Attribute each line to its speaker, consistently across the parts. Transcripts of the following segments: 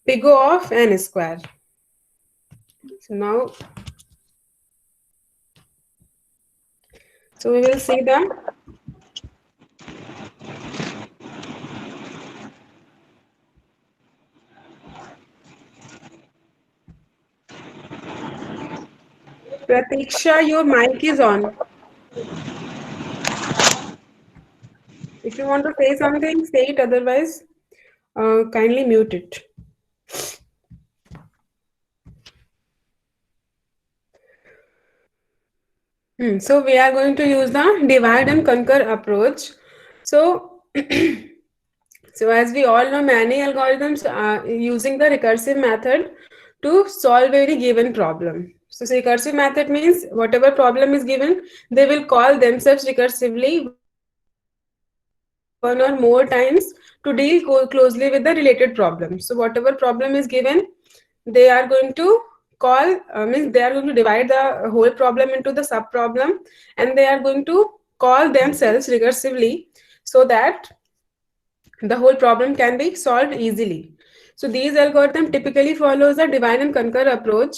Speaker 1: big O of n square. So now, so we will see the Pratiksha, your mic is on. If you want to say something, say it. Otherwise, kindly mute it. So we are going to use the divide and conquer approach. So, so as we all know, many algorithms are using the recursive method to solve any given problem. So recursive method means whatever problem is given, they will call themselves recursively one or more times to deal closely with the related problem. So whatever problem is given, they are going to means they are going to divide the whole problem into the sub problem, and they are going to call themselves recursively so that the whole problem can be solved easily. So these algorithm typically follows the divide and conquer approach.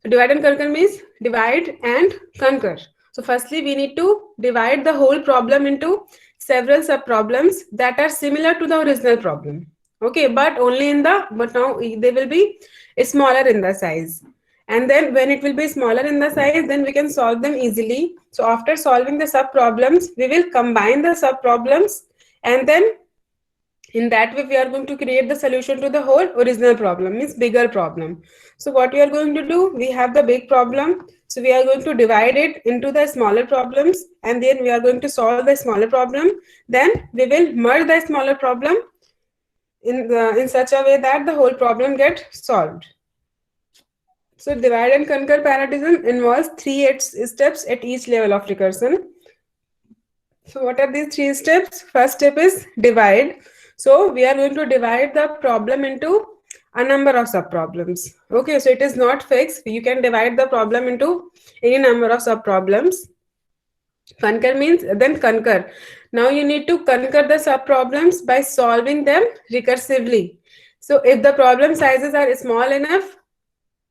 Speaker 1: Divide and conquer means divide and conquer. So firstly, we need to divide the whole problem into several sub problems that are similar to the original problem. Okay, but only in the, but now they will be smaller in the size. And then when it will be smaller in the size, then we can solve them easily. So after solving the sub problems, we will combine the sub problems, and then in that way we are going to create the solution to the whole original problem, means bigger problem. So what we are going to do, we have the big problem, so we are going to divide it into the smaller problems, and then we are going to solve the smaller problem. Then we will merge the smaller problem in such a way that the whole problem gets solved. So divide and conquer parallelism involves steps at each level of recursion. So what are these three steps? First step is divide. So we are going to divide the problem into a number of subproblems. Okay, so it is not fixed. You can divide the problem into any number of subproblems. Conquer means then conquer. Now you need to conquer the subproblems by solving them recursively. So if the problem sizes are small enough,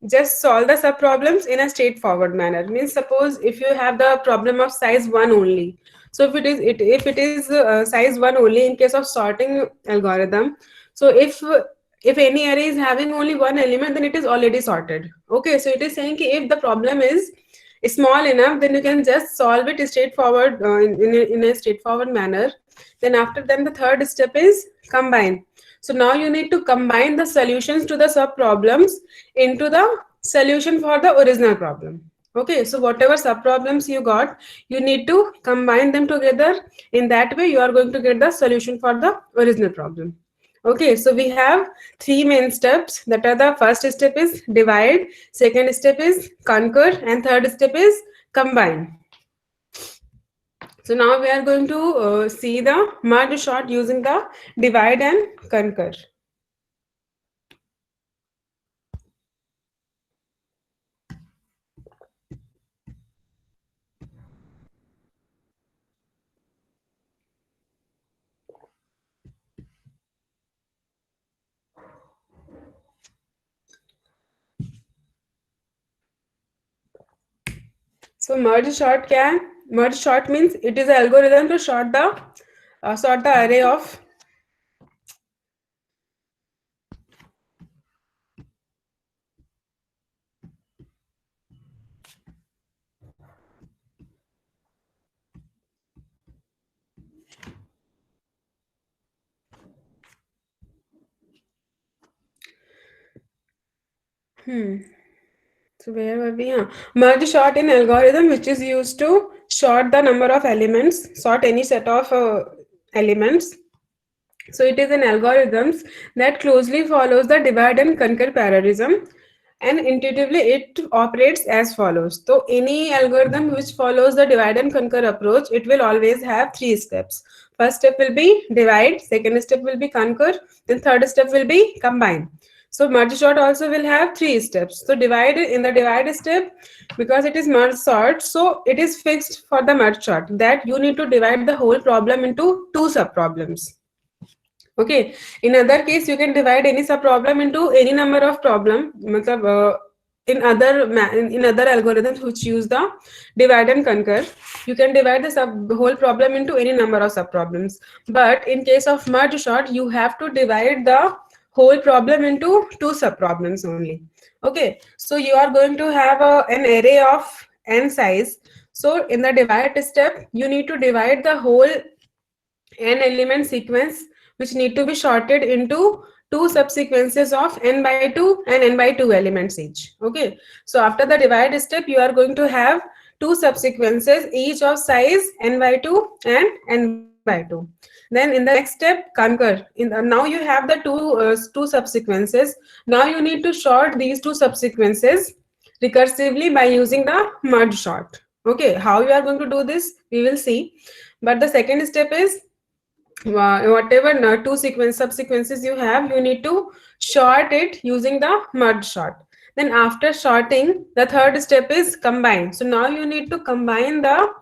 Speaker 1: just solve the subproblems in a straightforward manner. Means suppose if you have the problem of size 1 only, so if it is size 1 only in case of sorting algorithm, so if any array is having only one element, then it is already sorted. Okay, so it is saying ki if the problem is small enough, then you can just solve it straightforward in a straightforward manner. Then after then the third step is combine. So now you need to combine the solutions to the sub problems into the solution for the original problem. Okay, so whatever sub problems you got, you need to combine them together. In that way, you are going to get the solution for the original problem. Okay, so we have three main steps, that are the first step is divide, second step is conquer, and third step is combine. So now we are going to see the merge sort using the divide and conquer. So merge sort क्या है? Merge sort means it is an algorithm to sort the array of So where were we? Merge sort in algorithm which is used to sort the number of elements, sort any set of elements. So it is an algorithm that closely follows the divide and conquer parallelism, and intuitively it operates as follows. So any algorithm which follows the divide and conquer approach, it will always have three steps. First step will be divide, second step will be conquer, then third step will be combine. So merge sort also will have three steps. So divide, in the divide step, because it is merge sort, so it is fixed for the merge sort that you need to divide the whole problem into two sub problems. Okay. In other case, you can divide any sub problem into any number of problem. मतलब in other algorithms which use the divide and conquer, you can divide the whole problem into any number of sub problems. But in case of merge sort, you have to divide the whole problem into two sub problems only. Okay. So you are going to have an array of n size. So in the divide step, you need to divide the whole n element sequence, which need to be sorted into two subsequences of n by 2 and n by 2 elements each. Okay. So after the divide step, you are going to have two subsequences each of size n by 2 and n by 2. Then in the next step, conquer. Now you have the two subsequences. Now you need to sort these two subsequences recursively by using the merge sort. Okay. How you are going to do this, we will see. But the second step is, whatever two subsequences you have, you need to sort it using the merge sort. Then after sorting, the third step is combine. So now you need to combine the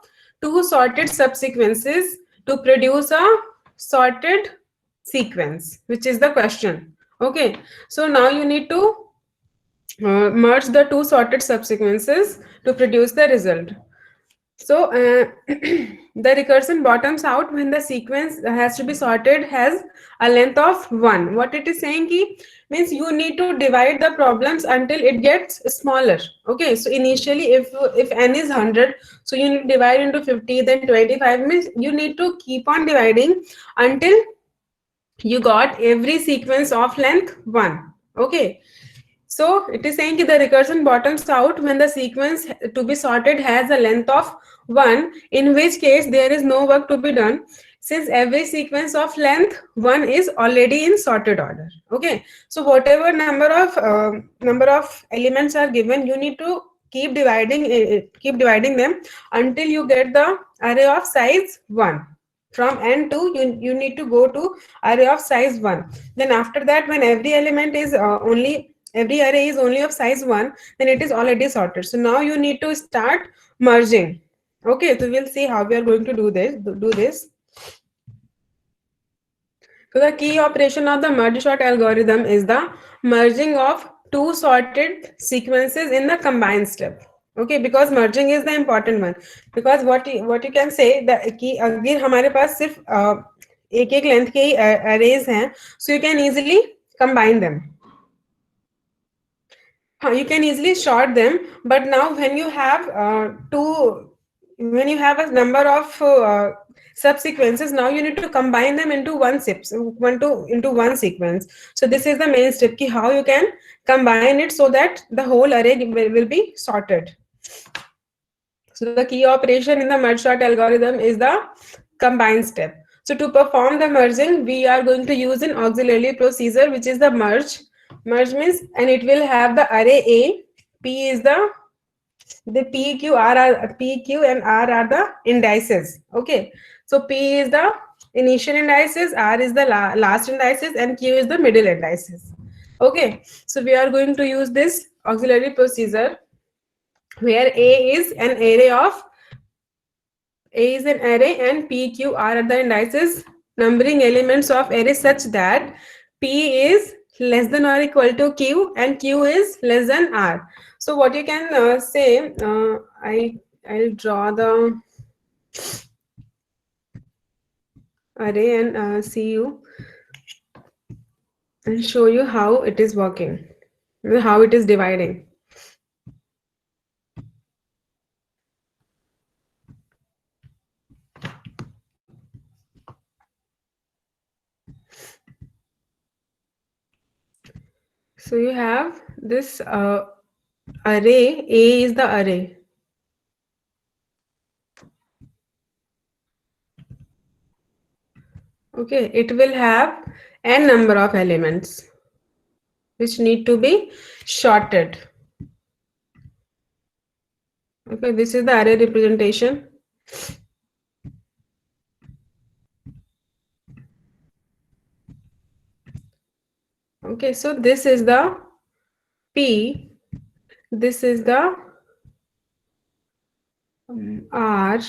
Speaker 1: two sorted subsequences to produce a sorted sequence, which is the question. Okay. So now you need to merge the two sorted subsequences to produce the result. So the recursion bottoms out when the sequence has to be sorted has a length of 1. What it is saying ki, means you need to divide the problems until it gets smaller. Okay, so initially if n is 100, so you need to divide into 50, then 25, means you need to keep on dividing until you got every sequence of length 1. Okay. So it is saying that the recursion bottoms out when the sequence to be sorted has a length of 1, in which case there is no work to be done, since every sequence of length 1 is already in sorted order. Okay. So whatever number of elements are given, you need to keep dividing them until you get the array of size 1. From n to, you need to go to array of size 1. Then after that, when every array is only of size 1, then it is already sorted. So now you need to start merging. Okay, so we'll see how we are going to do this. So the key operation of the merge sort algorithm is the merging of two sorted sequences in the combined step. Okay, because merging is the important one. Because what you can say that कि अगर हमारे पास सिर्फ एक एक length के arrays हैं, so you can easily combine them. You can easily sort them, but now when you have when you have a number of subsequences, now you need to combine them into into one sequence. So this is the main step ki how you can combine it so that the whole array will be sorted. So the key operation in the merge sort algorithm is the combine step. So to perform the merging, we are going to use an auxiliary procedure, which is the merge. Merge means, and it will have the array A. P is the P, Q, R are P, Q, and R are the indices. Okay. So P is the initial indices, R is the last indices, and Q is the middle indices. Okay. So we are going to use this auxiliary procedure where A is an array and P, Q, R are the indices, numbering elements of array such that P is less than or equal to Q and Q is less than R. So what you can say, I'll draw the array and see you and show you how it is working, how it is dividing. So you have this array, A is the array. Okay, it will have n number of elements which need to be sorted. Okay, this is the array representation. Okay, so this is the P, this is the R,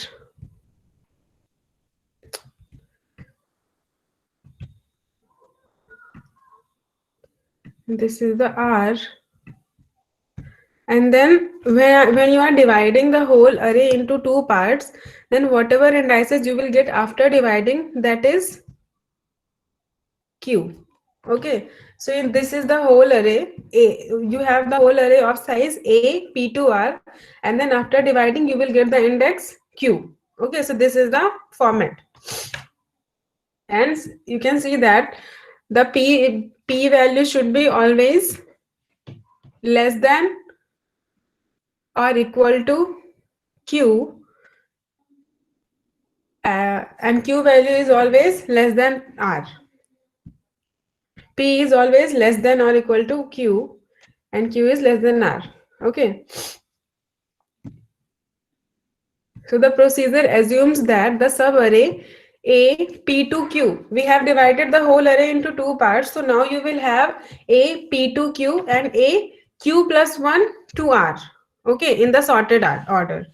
Speaker 1: this is the R, and then when you are dividing the whole array into two parts, then whatever indices you will get after dividing, that is Q. Okay, so in this is the whole array. You have the whole array of size A, P to R, and then after dividing, you will get the index Q. Okay, so this is the format, and you can see that the P value should be always less than or equal to Q, and Q value is always less than R. P is always less than or equal to Q, and Q is less than R. Okay. So the procedure assumes that the subarray A P to Q. We have divided the whole array into two parts. So now you will have A P to Q and A Q plus 1 to R. Okay, in the sorted order.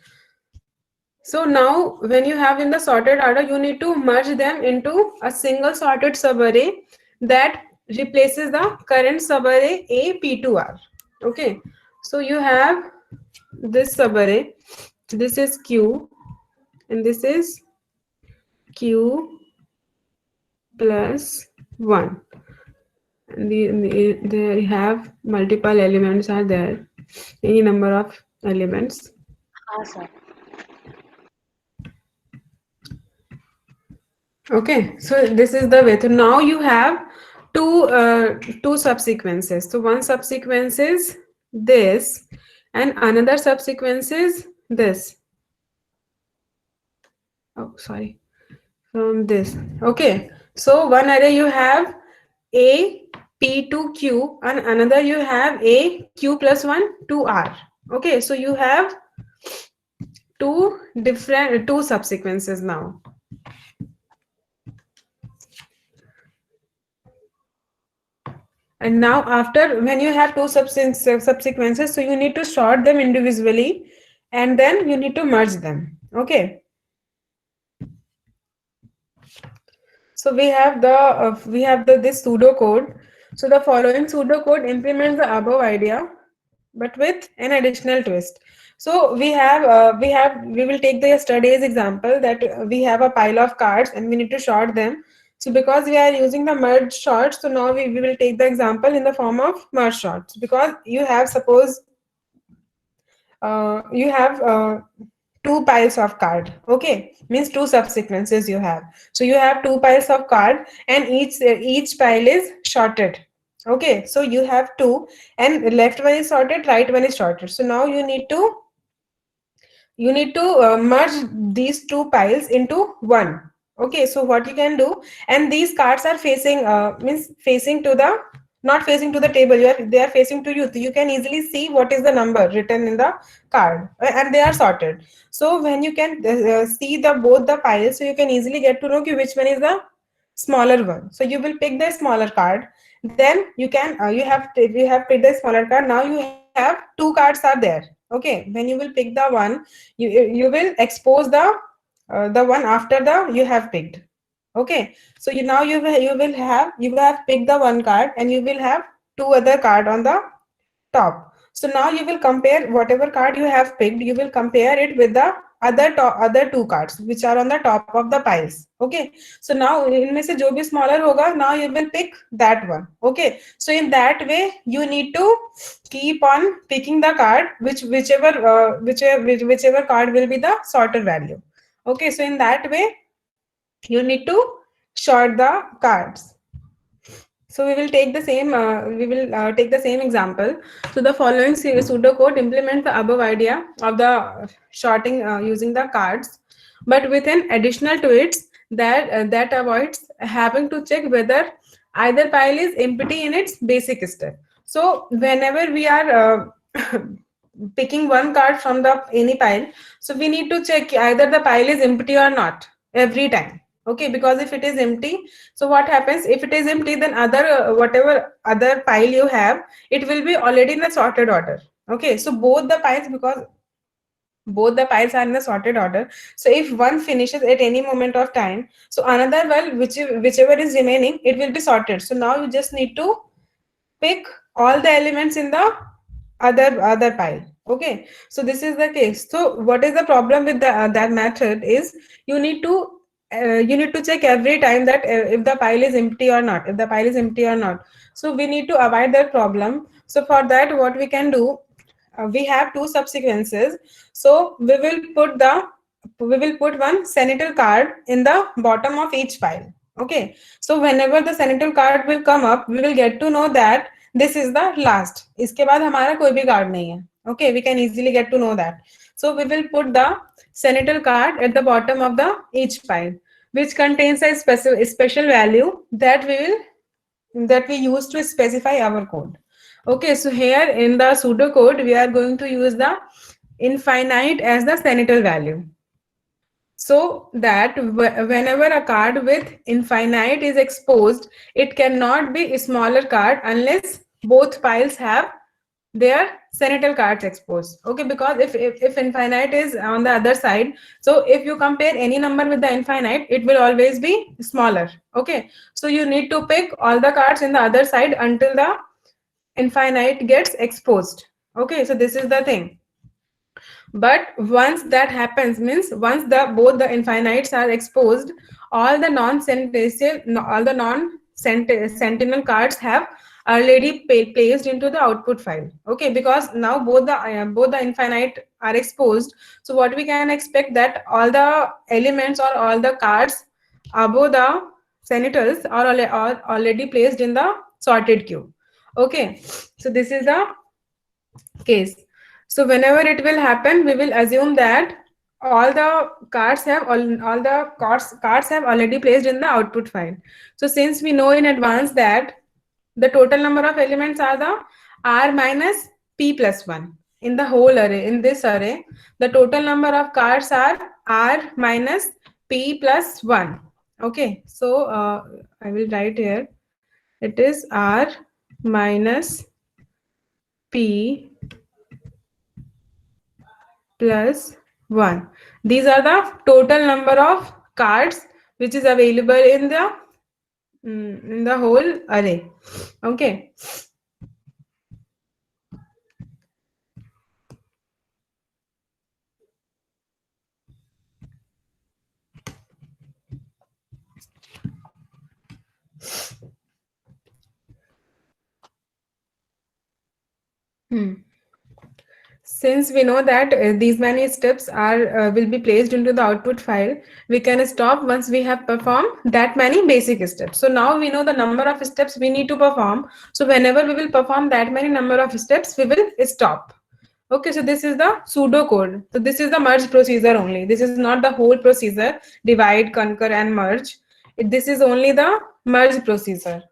Speaker 1: So now when you have in the sorted order, you need to merge them into a single sorted subarray that replaces the current subarray A P to R. Okay, so you have this subarray. This is Q and this is Q plus 1, and they have multiple elements are there, any number of elements.
Speaker 2: हाँ sir.
Speaker 1: Okay, so this is the way. So now you have two subsequences. So one subsequence is this and another subsequence is this. Oh, sorry, from this. Okay, so one array you have A P to Q and another you have A Q plus 1 to R. Okay, so you have two subsequences now. And now after when you have two subsequences, so you need to sort them individually and then you need to merge them. Okay. So we have the this pseudo code. So the following pseudo code implements the above idea, but with an additional twist. So we will take the yesterday's example that we have a pile of cards and we need to sort them. So because we are using the merge sorts, so now we will take the example in the form of merge sorts, because you have suppose you have two piles of card. Okay, means two subsequences you have. So you have two piles of card and each pile is sorted. Okay, so you have two and left one is sorted, right one is sorted. So now you need to merge these two piles into one. Okay, so what you can do, and these cards are facing means facing to the, not facing to the table, they are facing to you, so you can easily see what is the number written in the card, and they are sorted. So when you can see the both the piles, so you can easily get to know which one is the smaller one. So you will pick the smaller card, then you can you have picked the smaller card. Now you have two cards are there. Okay, when you will pick the one, you will expose the one after the you have picked. Okay, so you will have picked the one card and you will have two other card on the top. So now you will compare whatever card you have picked, you will compare it with the other two cards which are on the top of the piles. Okay, so now इनमें से जो भी smaller होगा, now you will pick that one. Okay, so in that way you need to keep on picking the card whichever card will be the sorted value. Okay, so in that way you need to sort the cards. So we will take the same take the same example. So the following pseudocode implements the above idea of the sorting using the cards, but with an additional twist that avoids having to check whether either pile is empty in its basic step. So whenever we are picking one card from the any pile, so we need to check either the pile is empty or not every time. Okay, because if it is empty, so what happens, if it is empty, then other whatever other pile you have, it will be already in the sorted order. Okay, so both the piles, because both the piles are in the sorted order, so if one finishes at any moment of time, so another, well, whichever is remaining, it will be sorted. So now you just need to pick all the elements in the other pile. Okay, so this is the case. So what is the problem with the that method is you need to you need to check every time that if the pile is empty or not, if the pile is empty or not. So we need to avoid that problem. So for that, what we can do, we have two subsequences. So we will put one senator card in the bottom of each file. Okay, so whenever the senator card will come up, we will get to know that this is the last, इसके बाद हमारा कोई भी card नहीं है. Okay, we can easily get to know that. So we will put the senator card at the bottom of the each file, which contains a special value that we use to specify our code. Okay, so here in the pseudocode, we are going to use the infinite as the senator value. So that whenever a card with infinite is exposed, it cannot be a smaller card unless both piles have their senator cards exposed. Okay, because if infinite is on the other side, so if you compare any number with the infinite, it will always be smaller. Okay, so you need to pick all the cards in the other side until the infinite gets exposed. Okay, so this is the thing. But once that happens, means once the both the infinites are exposed, all the sentinel cards have already placed into the output file. Okay, because now both the infinite are exposed. So what we can expect that all the elements or all the cards above the sentinels are already placed in the sorted queue. Okay, so this is the case. So whenever it will happen, we will assume that all the cards have already placed in the output file. So since we know in advance that the total number of elements are the r minus p plus 1 in the whole array, in this array, the total number of cards are r minus p plus 1. Okay, so I will write here, it is r minus p plus 1. These are the total number of cards which is available in the whole array. Okay. Since we know that these many steps are will be placed into the output file, we can stop once we have performed that many basic steps. So now we know the number of steps we need to perform. So whenever we will perform that many number of steps, we will stop. Okay, so this is the pseudo code. So this is the merge procedure only. This is not the whole procedure, divide, conquer, and merge. This is only the merge procedure.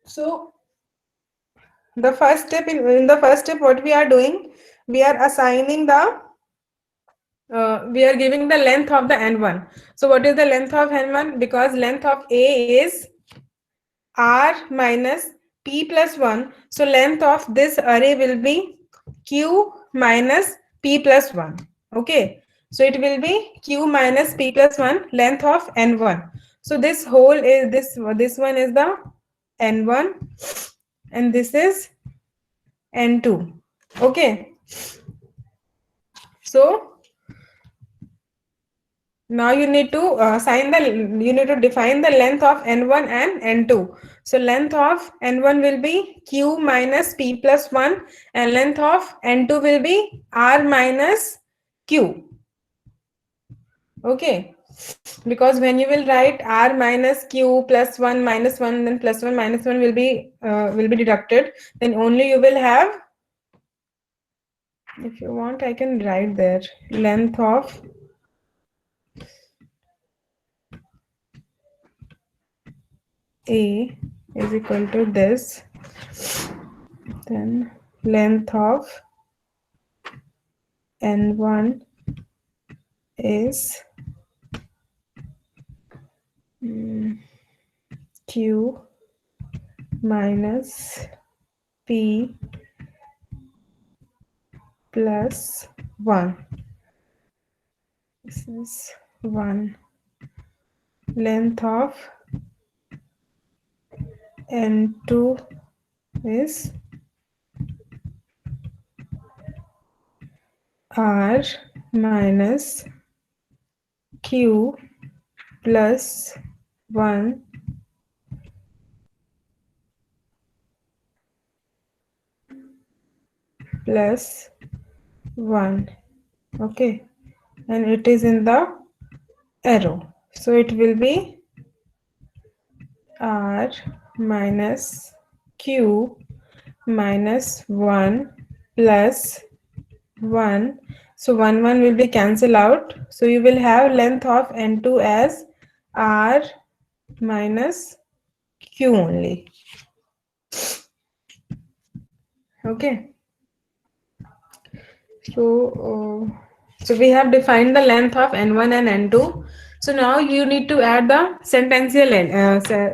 Speaker 1: So the first step in the first step, what we are doing, we are assigning the we are giving the length of the n1. So what is the length of n1? Because length of A is r minus p plus 1. So length of this array will be q minus p plus 1. Okay. So it will be q minus p plus 1, length of n1. So this whole is this one is the n1 and this is n2. Okay. So now you need to define the length of n1 and n2. So length of n1 will be q minus p plus 1 and length of n2 will be r minus q. Okay, because when you will write r minus q plus 1 minus 1, then plus 1 minus 1 will be deducted, then only you will have, if you want I can write there, length of A is equal to this, then length of n1 is q minus p plus 1. This is 1. Length of n2 is R minus Q plus 1 plus 1. Okay, and it is in the arrow. So it will be R minus Q minus 1 plus 1. So 1 will be cancelled out. So you will have length of N2 as R minus Q only. Okay. So we have defined the length of N1 and N2. So now you need to add the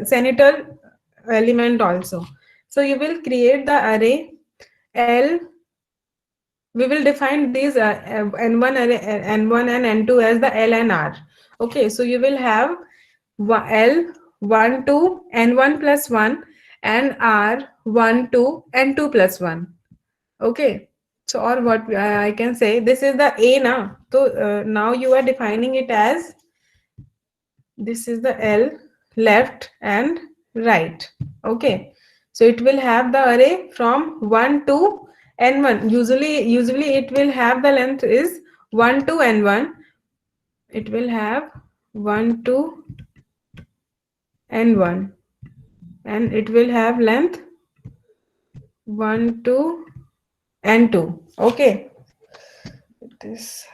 Speaker 1: senator element also. So you will create the array L. We will define these N1 array, N1 and N2 as the L and R. Okay, so you will have L 1 2 N1 plus 1 and R 1 2 N2 plus 1. Okay, so or what I can say, this is the A now. So now you are defining it as, this is the L, left and right. Okay, so it will have the array from 1 to N1. Usually it will have the length is 1 to N1. It will have 1 to N1 and it will have length 1 to N2. Okay, this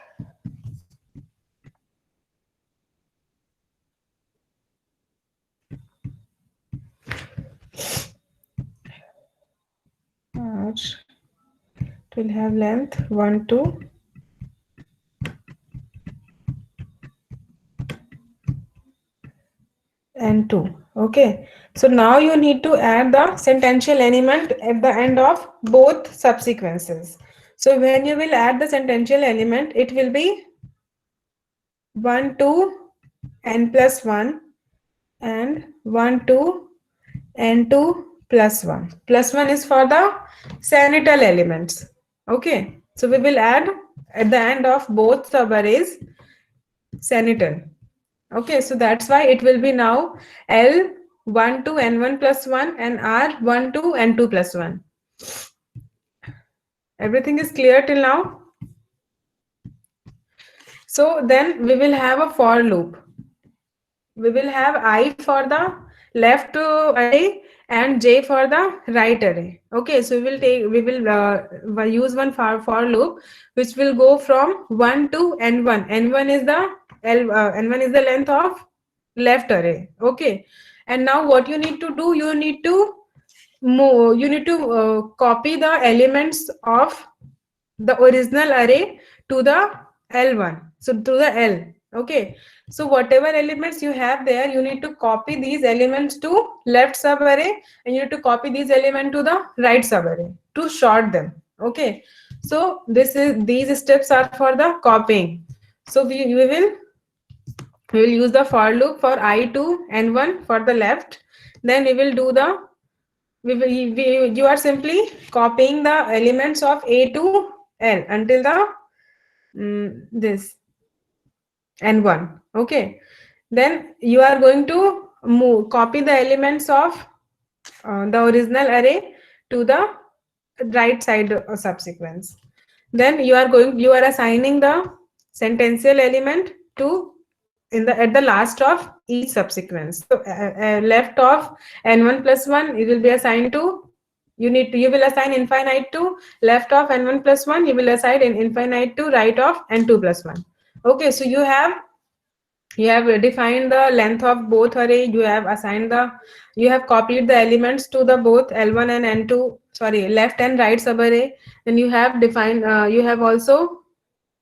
Speaker 1: R, it will have length 1 to N2. Okay, so now you need to add the sentential element at the end of both subsequences. So when you will add the sentential element, it will be 1 to N plus 1 and 1 to N2 plus 1. Plus 1 is for the senatorial elements. Okay, so we will add at the end of both subarrays senatorial. Okay, so that's why it will be now L 1 to N1 plus 1 and R 1 to N2 plus 1. Everything is clear till now? So then we will have a for loop. We will have I for the left array and J for the right array. Okay, so we will use one for loop which will go from 1 to N1. N1 is the N1 is the length of left array. Okay, and now what you need to do, you need to copy the elements of the original array to the L1, so to the L. Okay, so whatever elements you have there, you need to copy these elements to left subarray and you need to copy these elements to the right subarray to sort them. Okay, so these steps are for the copying. So we will use the for loop for I to N1 for the left. Then we will do the you are simply copying the elements of A to L until the this N1. Okay, then you are going to copy the elements of the original array to the right side subsequence. Then you are assigning the sentential element to at the last of each subsequence. So left of N1 plus 1, it will be assigned to, you will assign infinite to left of N1 plus 1, you will assign infinite to right of N2 plus 1. Okay, so you have defined the length of both array, you have copied the elements to the both L1 and N2, sorry, left and right subarray, and you have defined you have also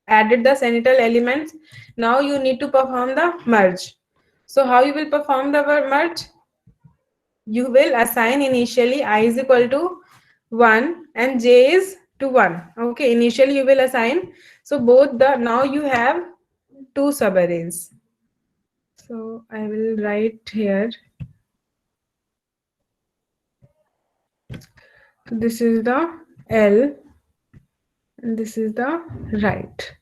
Speaker 1: added the senatorial elements. Now you need to perform the merge. So how you will perform the merge? You will assign initially I is equal to 1 and J is to 1. Okay, initially you will assign. So both now you have two subarrays. So I will write here. So this is the L and this is the right.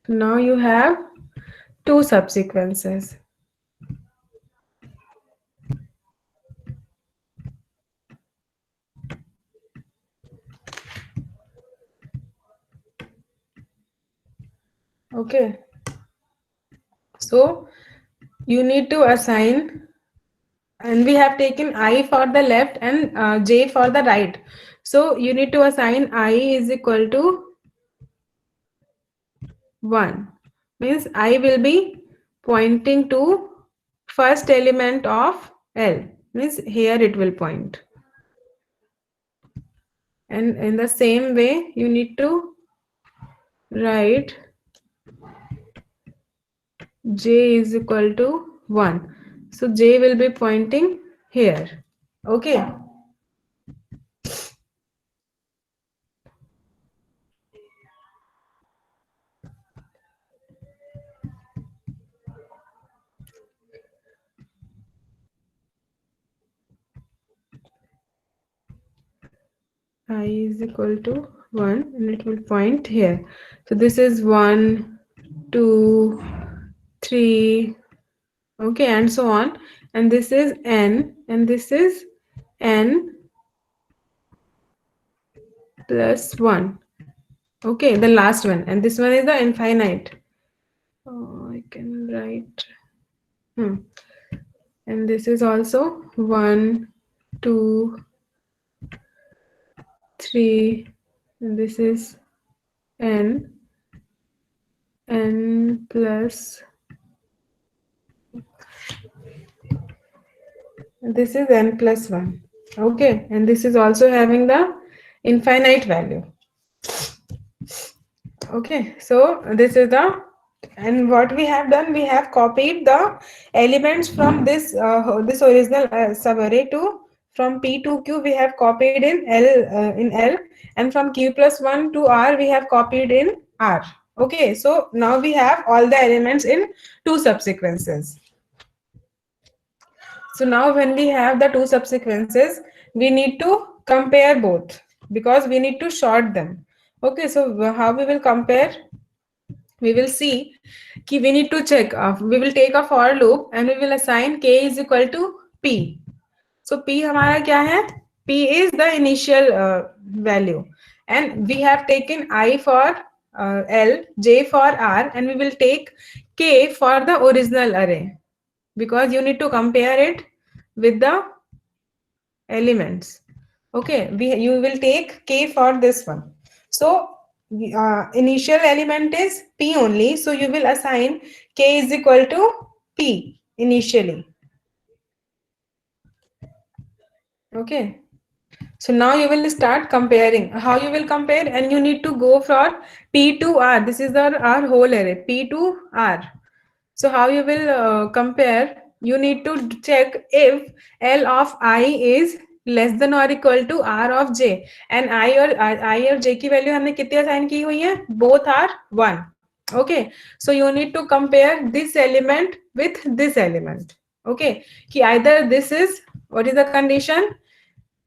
Speaker 1: Now you have two subsequences. Okay. So you need to assign, and we have taken I for the left and J for the right. So you need to assign I is equal to 1. Means I will be pointing to first element of L. Means here it will point. And in the same way, you need to write J is equal to 1. So J will be pointing here. Okay. I is equal to 1 and it will point here. So this is 1, 2, 3, okay, and so on. And this is N and this is N plus 1. Okay, the last one. And this one is the infinite. Oh, I can write. And this is also 1, 2, 3, and this is N plus, this is N plus 1. Okay, and this is also having the infinite value. Okay, so this is the, and what we have done, we have copied the elements from this original subarray to, from P to Q we have copied in L, and from Q plus 1 to R we have copied in R. Okay, so now we have all the elements in two subsequences. So now when we have the two subsequences, we need to compare both because we need to sort them. Okay, so how we will compare? We will see कि we need to check. We will take a for loop and we will assign k is equal to p. So p हमारा क्या है? P is the initial value, and we have taken I for L, J for R, and we will take k for the original array because you need to compare it with the elements. Okay, you will take k for this one. So initial element is p only, so you will assign k is equal to p initially. Okay, so now you will start comparing. How you will compare? And you need to go for p to r. This is our whole array, p to r. So how you will compare? You need to check if L of I is less than or equal to R of J, and I और J की value हमने कितनी assign की हुई है? Both are 1. Okay, so you need to compare this element with this element. Okay, कि either this is, what is the condition?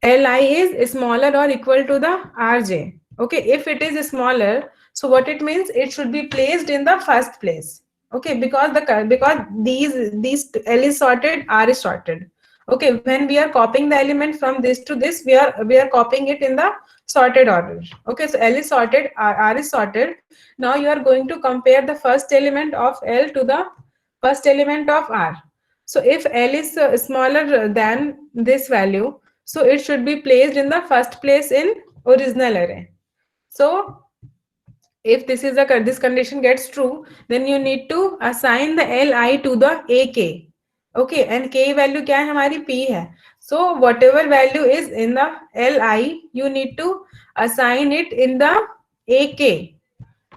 Speaker 1: Li is smaller or equal to the Rj. Okay, if it is smaller, so what it means, it should be placed in the first place. Okay, because these L is sorted, R is sorted. Okay, when we are copying the element from this to this, we are copying it in the sorted order. Okay, so L is sorted, R is sorted. Now you are going to compare the first element of L to the first element of R. So if L is smaller than this value, so it should be placed in the first place in original array. So if this condition gets true, then you need to assign the Li to the AK. Okay, and K value क्या है हमारी? P है. So whatever value is in the Li, you need to assign it in the AK.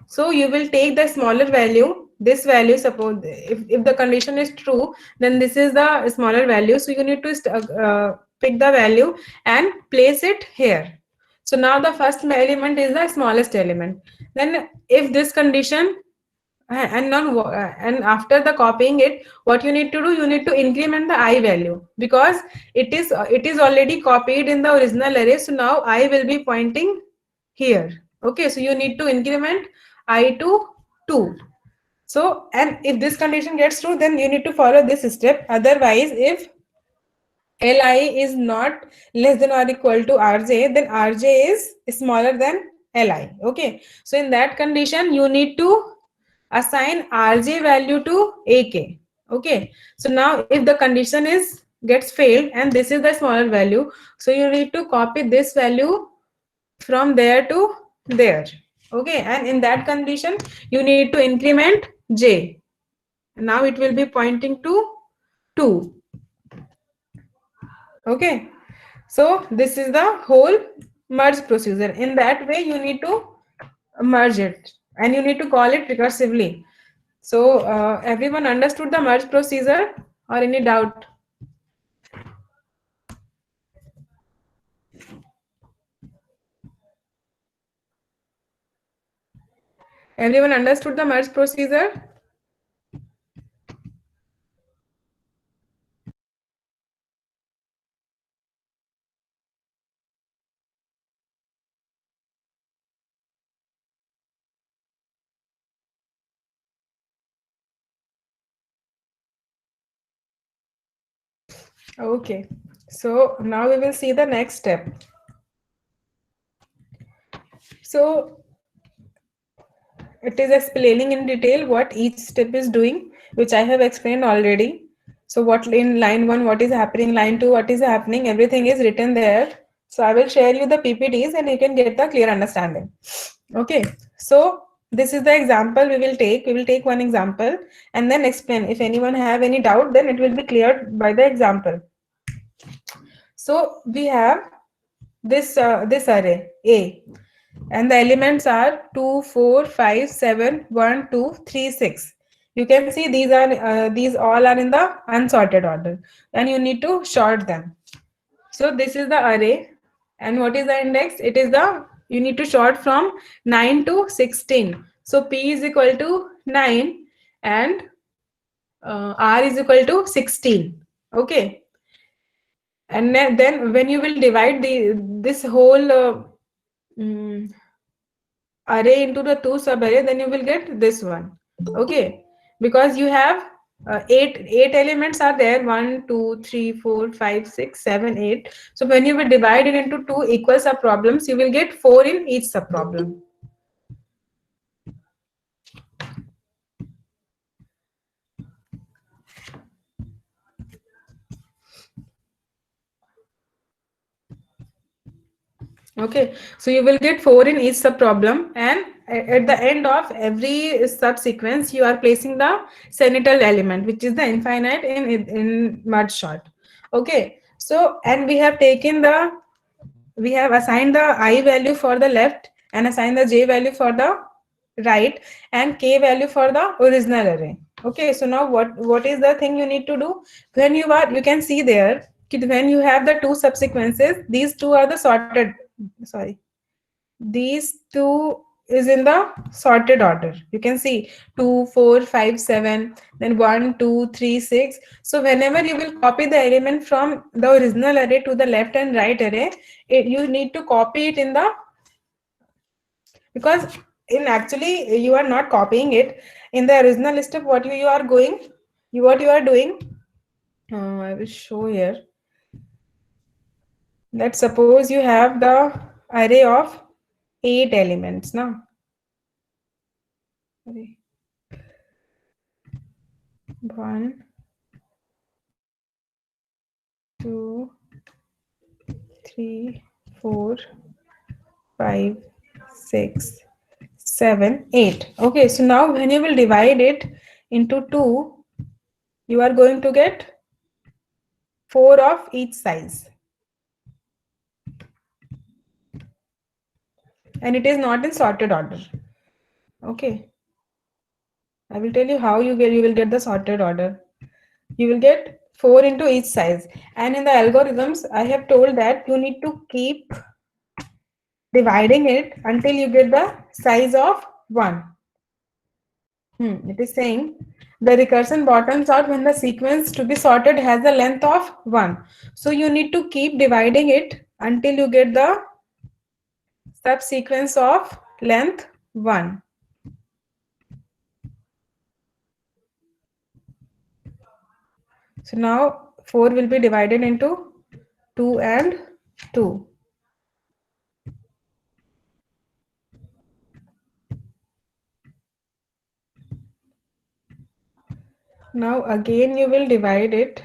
Speaker 1: So you will take the smaller value, this value, suppose if the condition is true, then this is the smaller value. So you need to pick the value and place it here. So now the first element is the smallest element. Then if this condition and not and after the copying it, what you need to do, you need to increment the I value, because it is already copied in the original array. So now I will be pointing here. Okay, so you need to increment I to 2. So, and if this condition gets true, then you need to follow this step. Otherwise, if Li is not less than or equal to Rj, then Rj is smaller than Li. Okay. So in that condition, you need to assign Rj value to Ak. Okay. So now if the condition is gets failed and this is the smaller value, so you need to copy this value from there to there. Okay. And in that condition, you need to increment J. Now it will be pointing to 2. Okay. So this is the whole merge procedure. In that way, you need to merge it and you need to call it recursively. So everyone understood the merge procedure or any doubt? Everyone understood the merge procedure? Okay. So now we will see the next step. So it is explaining in detail what each step is doing, which I have explained already. So what in line 1, what is happening, line 2, what is happening, everything is written there. So I will share you the PPTs and you can get the clear understanding. Okay. So this is the example we will take. We will take one example and then explain. If anyone have any doubt, then it will be cleared by the example. So we have this array A, and the elements are 2, 4, 5, 7, 1, 2, 3, 6. You can see these all are in the unsorted order and you need to sort them. So this is the array, and what is the index? It is the, you need to sort from 9 to 16. So P is equal to 9 and R is equal to 16. Okay. And then when you will divide this whole mm, array into the two subarray, then you will get this one. Okay, because you have eight elements are there, 1 2 3 4 5 6 7 8. So when you will divide it into two equal subproblems, you will get 4 in each subproblem. Okay, so you will get 4 in each subproblem, and at the end of every subsequence, you are placing the senatorial element, which is the infinite in merge sort. Okay, so and we have assigned the I value for the left and assigned the J value for the right and K value for the original array. Okay, so now what is the thing you need to do? When you can see there, when you have the two subsequences, these two are the sorted, sorry, these two is in the sorted order. You can see 2 4 5 7, then 1 2 3 6. So whenever you will copy the element from the original array to the left and right array, you need to copy it in the, because in actually you are not copying it in the original step. You are going, what you are doing, I will show here. Let's suppose you have the array of 8 elements now. 1 2 3 4 5 6 7 8. Okay, so now when you will divide it into 2, you are going to get 4 of each size, and it is not in sorted order. Okay, I will tell you how you will get the sorted order. You will get 4 into each size, and in the algorithms I have told that you need to keep dividing it until you get the size of 1. It is saying the recursion bottoms out when the sequence to be sorted has a length of 1. So you need to keep dividing it until you get the subsequence of length 1. So now 4 will be divided into 2 and 2. Now again you will divide it.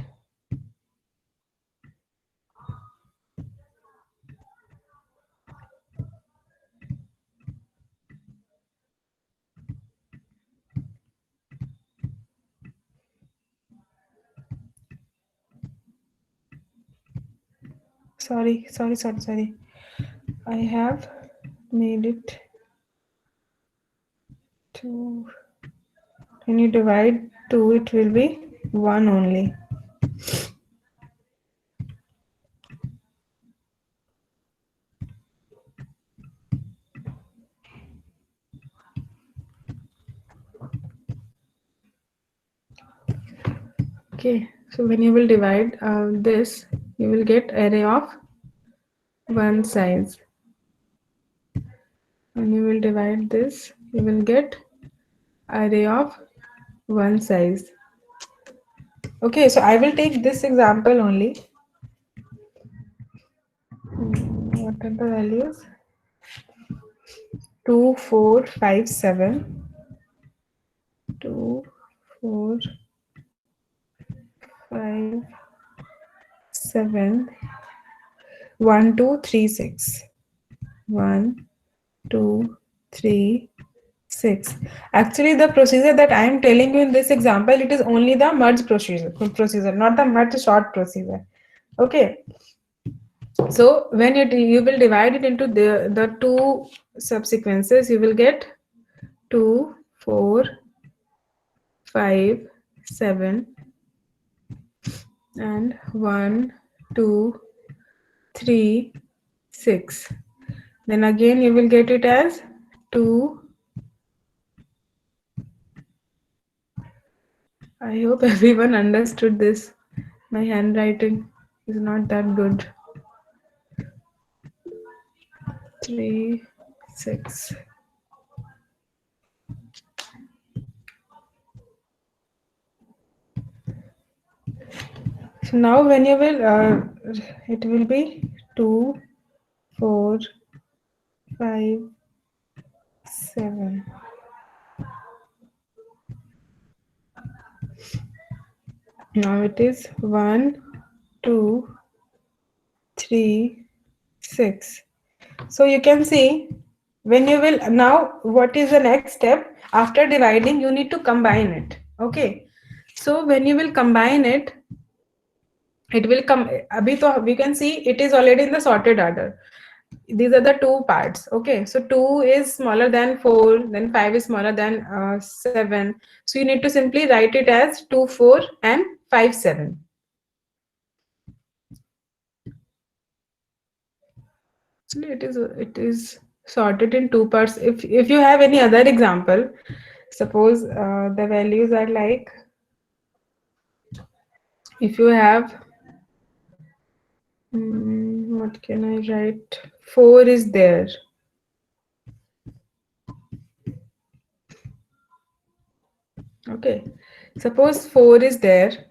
Speaker 1: Sorry. I have made it 2. When you divide 2, it will be 1 only. Okay, so when you will divide this, you will get array of 1 size. When you will divide this, you will get array of 1 size. Okay, so I will take this example only. What are the values? 2, 4, 5, 7. 2, 4, 5, 7. 1, 2, 3, 6. 1, 2, 3, 6. Actually, the procedure that I am telling you in this example, it is only the merge procedure, not the merge sort procedure. Okay. So when you will divide it into the two subsequences, you will get 2, 4, 5, 7, and 1, 2, 3, 6. Then again you will get it as 2. I hope everyone understood this. My handwriting is not that good. 3, 6. So now when you will, it will be 2, 4, 5, 7. Now it is 1, 2, 3, 6. So you can see when you will now what is the next step after dividing, you need to combine it. Okay, so when you will combine it, it will come abhi to we can see it is already in the sorted order. These are the two parts. Okay, so 2 is smaller than 4, then 5 is smaller than 7. So you need to simply write it as 2, 4 and 5, 7. Actually it is sorted in two parts. If you have any other example, suppose the values are like, if you have what can I write, 4 is there. Okay, suppose 4 is there.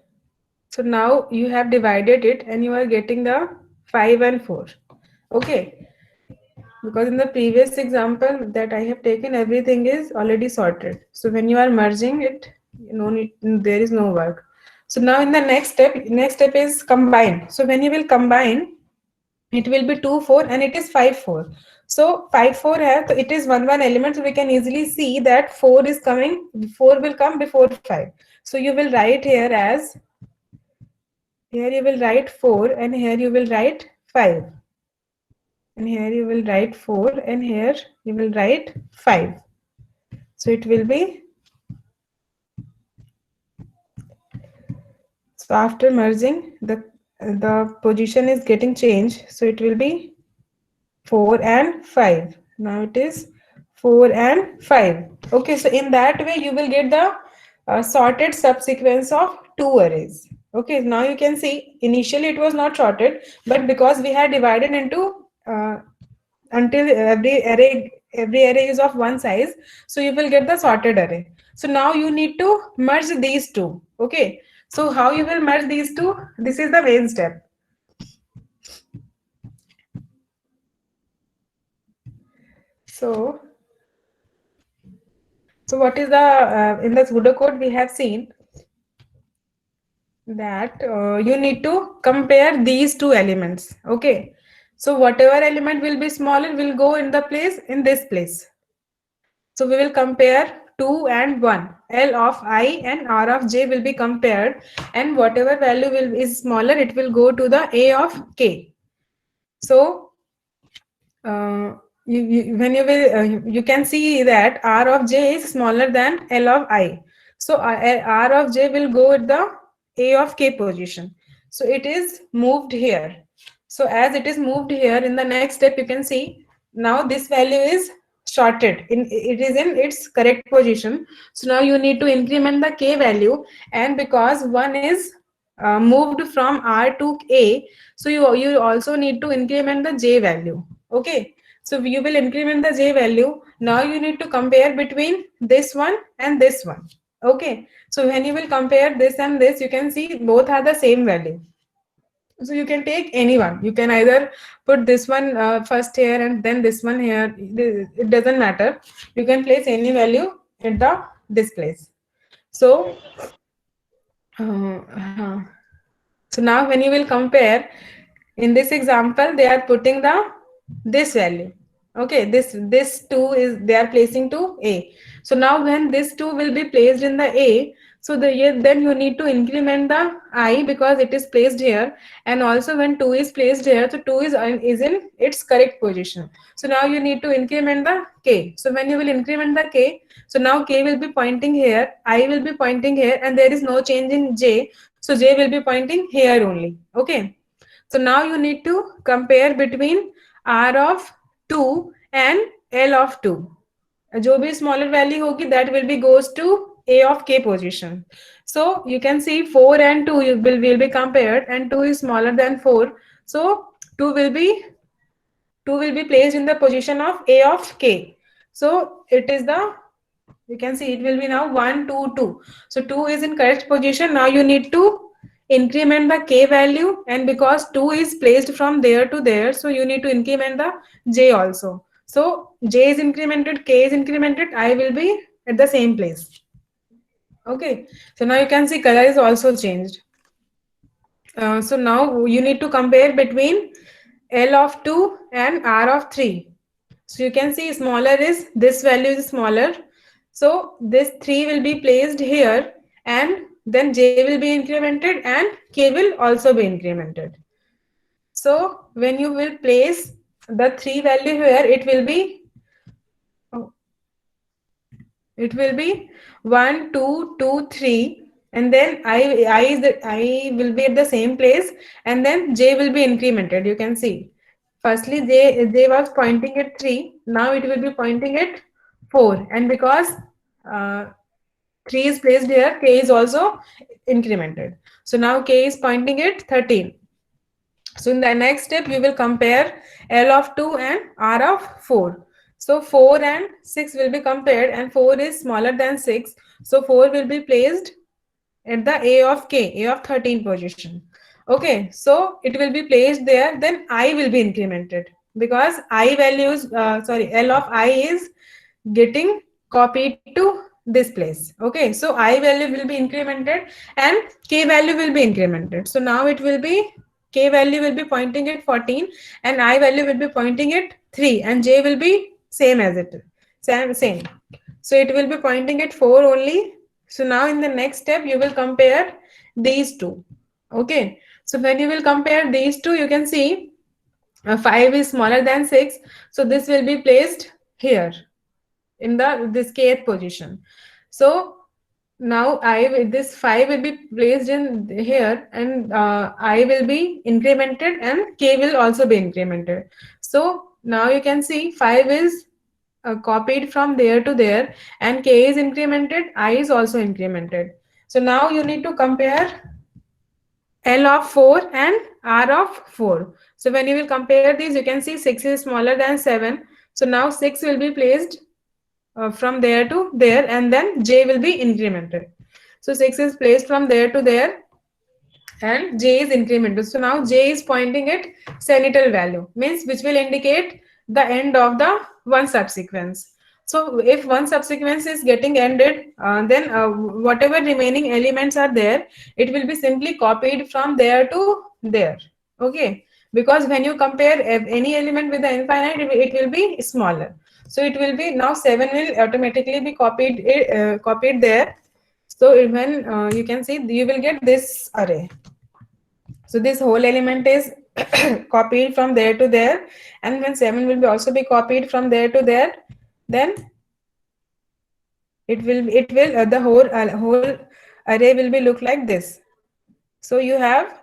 Speaker 1: So now you have divided it and you are getting the 5 and 4. Okay, because in the previous example that I have taken, everything is already sorted. So when you are merging it, there is no work. So now in the next step is combine. So when you will combine, it will be 2, 4 and it is 5, 4. So 5, 4 has, it is 1, 1 element. So we can easily see that 4 is coming, 4 will come before 5. So you will write here as, here you will write 4 and here you will write 5. And here you will write 4 and here you will write 5. So it will be, so after merging, the position is getting changed. So it will be 4 and 5. Now it is 4 and 5. Okay, so in that way you will get the sorted subsequence of two arrays. Okay, now you can see initially it was not sorted, but because we had divided into until every array is of one size, so you will get the sorted array. So now you need to merge these two. Okay, so how you will merge these two? This is the main step. So what is the in the pseudocode we have seen that you need to compare these two elements. Okay, so whatever element will be smaller will go in the place in this place. So we will compare 2 and 1. L of I and R of j will be compared, and whatever value will is smaller, it will go to the A of k. So when you will you can see that R of j is smaller than L of I. So R of j will go at the A of k position. So it is moved here. So as it is moved here, in the next step you can see now this value is sorted in, it is in its correct position. So now you need to increment the k value, and because one is moved from R to A, so you also need to increment the j value. Okay, so you will increment the j value. Now you need to compare between this one and this one. Okay, so when you will compare this and this, you can see both are the same value. So you can take any one. You can either put this one first here and then this one here. It doesn't matter. You can place any value at the this place. So uh, uh, so now when you will compare, in this example, they are putting the this value. Okay, this 2 is they are placing to A. So now when this 2 will be placed in the A, so then you need to increment the I because it is placed here, and also when 2 is placed here, so 2 is in its correct position. So now you need to increment the K. So when you will increment the K, so now K will be pointing here, I will be pointing here, and there is no change in J. So J will be pointing here only. Okay. So now you need to compare between R of 2 and L of 2. जो भी smaller value होगी that will be goes to A of k position. So you can see 4 and 2 will be compared, and 2 is smaller than 4. So 2 will be 2 will be placed in the position of A of k. So it is the, you can see it will be now 1 2 2. So 2 is in correct position. Now you need to increment the k value, and because 2 is placed from there to there, so you need to increment the j also. So j is incremented, k is incremented, I will be at the same place. Okay, so now you can see color is also changed. So now you need to compare between L of 2 and R of 3. So you can see smaller is, this value is smaller. So this 3 will be placed here, and then J will be incremented and K will also be incremented. So when you will place the 3 value here, it will be, oh, it will be 1 2 2 3, and then I will be at the same place, and then J will be incremented. You can see firstly J was pointing at 3, now it will be pointing at 4, and because uh, 3 is placed here, K is also incremented. So now K is pointing at 13. So in the next step, we will compare L of 2 and R of 4. So 4 and 6 will be compared, and 4 is smaller than 6. So 4 will be placed at the A of k, A of 13 position. Okay, so it will be placed there, then I will be incremented because I values, L of I is getting copied to this place. Okay, so I value will be incremented and k value will be incremented. So now it will be, k value will be pointing at 14 and I value will be pointing at 3, and j will be same as it is. Same. So it will be pointing at 4 only. So now in the next step, you will compare these two. Okay. So when you will compare these two, you can see 5 is smaller than 6. So this will be placed here in the this kth position. So now this 5 will be placed in here, and I will be incremented and k will also be incremented. So now you can see 5 is copied from there to there, and k is incremented, I is also incremented. So now you need to compare L of 4 and R of 4. So when you will compare these, you can see 6 is smaller than 7. So now 6 will be placed from there to there, and then J will be incremented. So 6 is placed from there to there, and J is incremental. So now J is pointing at senatorial value, means which will indicate the end of the one subsequence. So if one subsequence is getting ended, then whatever remaining elements are there, it will be simply copied from there to there. Okay, because when you compare any element with the infinite, it will be smaller. So it will be now 7 will automatically be copied there. So when you can see, you will get this array. So this whole element is copied from there to there, and when 7 will be also be copied from there to there, then it will the whole array will be look like this. So you have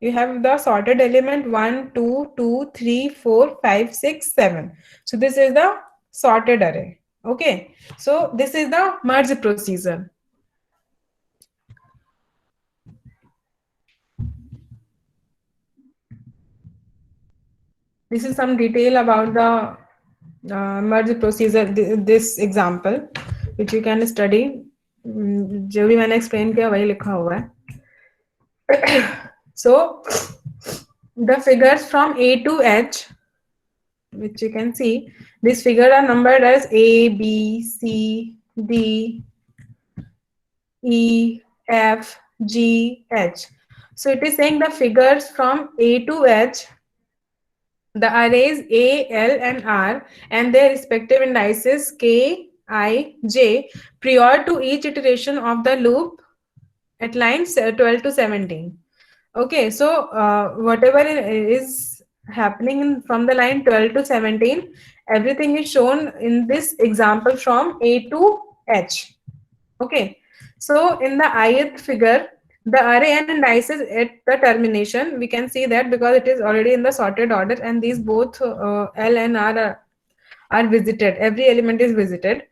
Speaker 1: the sorted element 1, 2, 2, 3, 4, 5, 6, 7. So this is the sorted array. Okay, so this is the merge procedure. This is some detail about the merge procedure, this example which you can study. जो भी मैंने explain किया वही लिखा हुआ है. So the figures from A to H, which you can see, these figures are numbered as A, B, C, D, E, F, G, H. So it is saying the figures from A to H, the arrays A, L, and R, and their respective indices K, I, J, prior to each iteration of the loop at lines 12 to 17. Okay, so whatever is happening from the line 12 to 17, everything is shown in this example from A to H. Okay, so in the ith figure, the array and indices at the termination, we can see that because it is already in the sorted order, and these both L and R are visited. Every element is visited.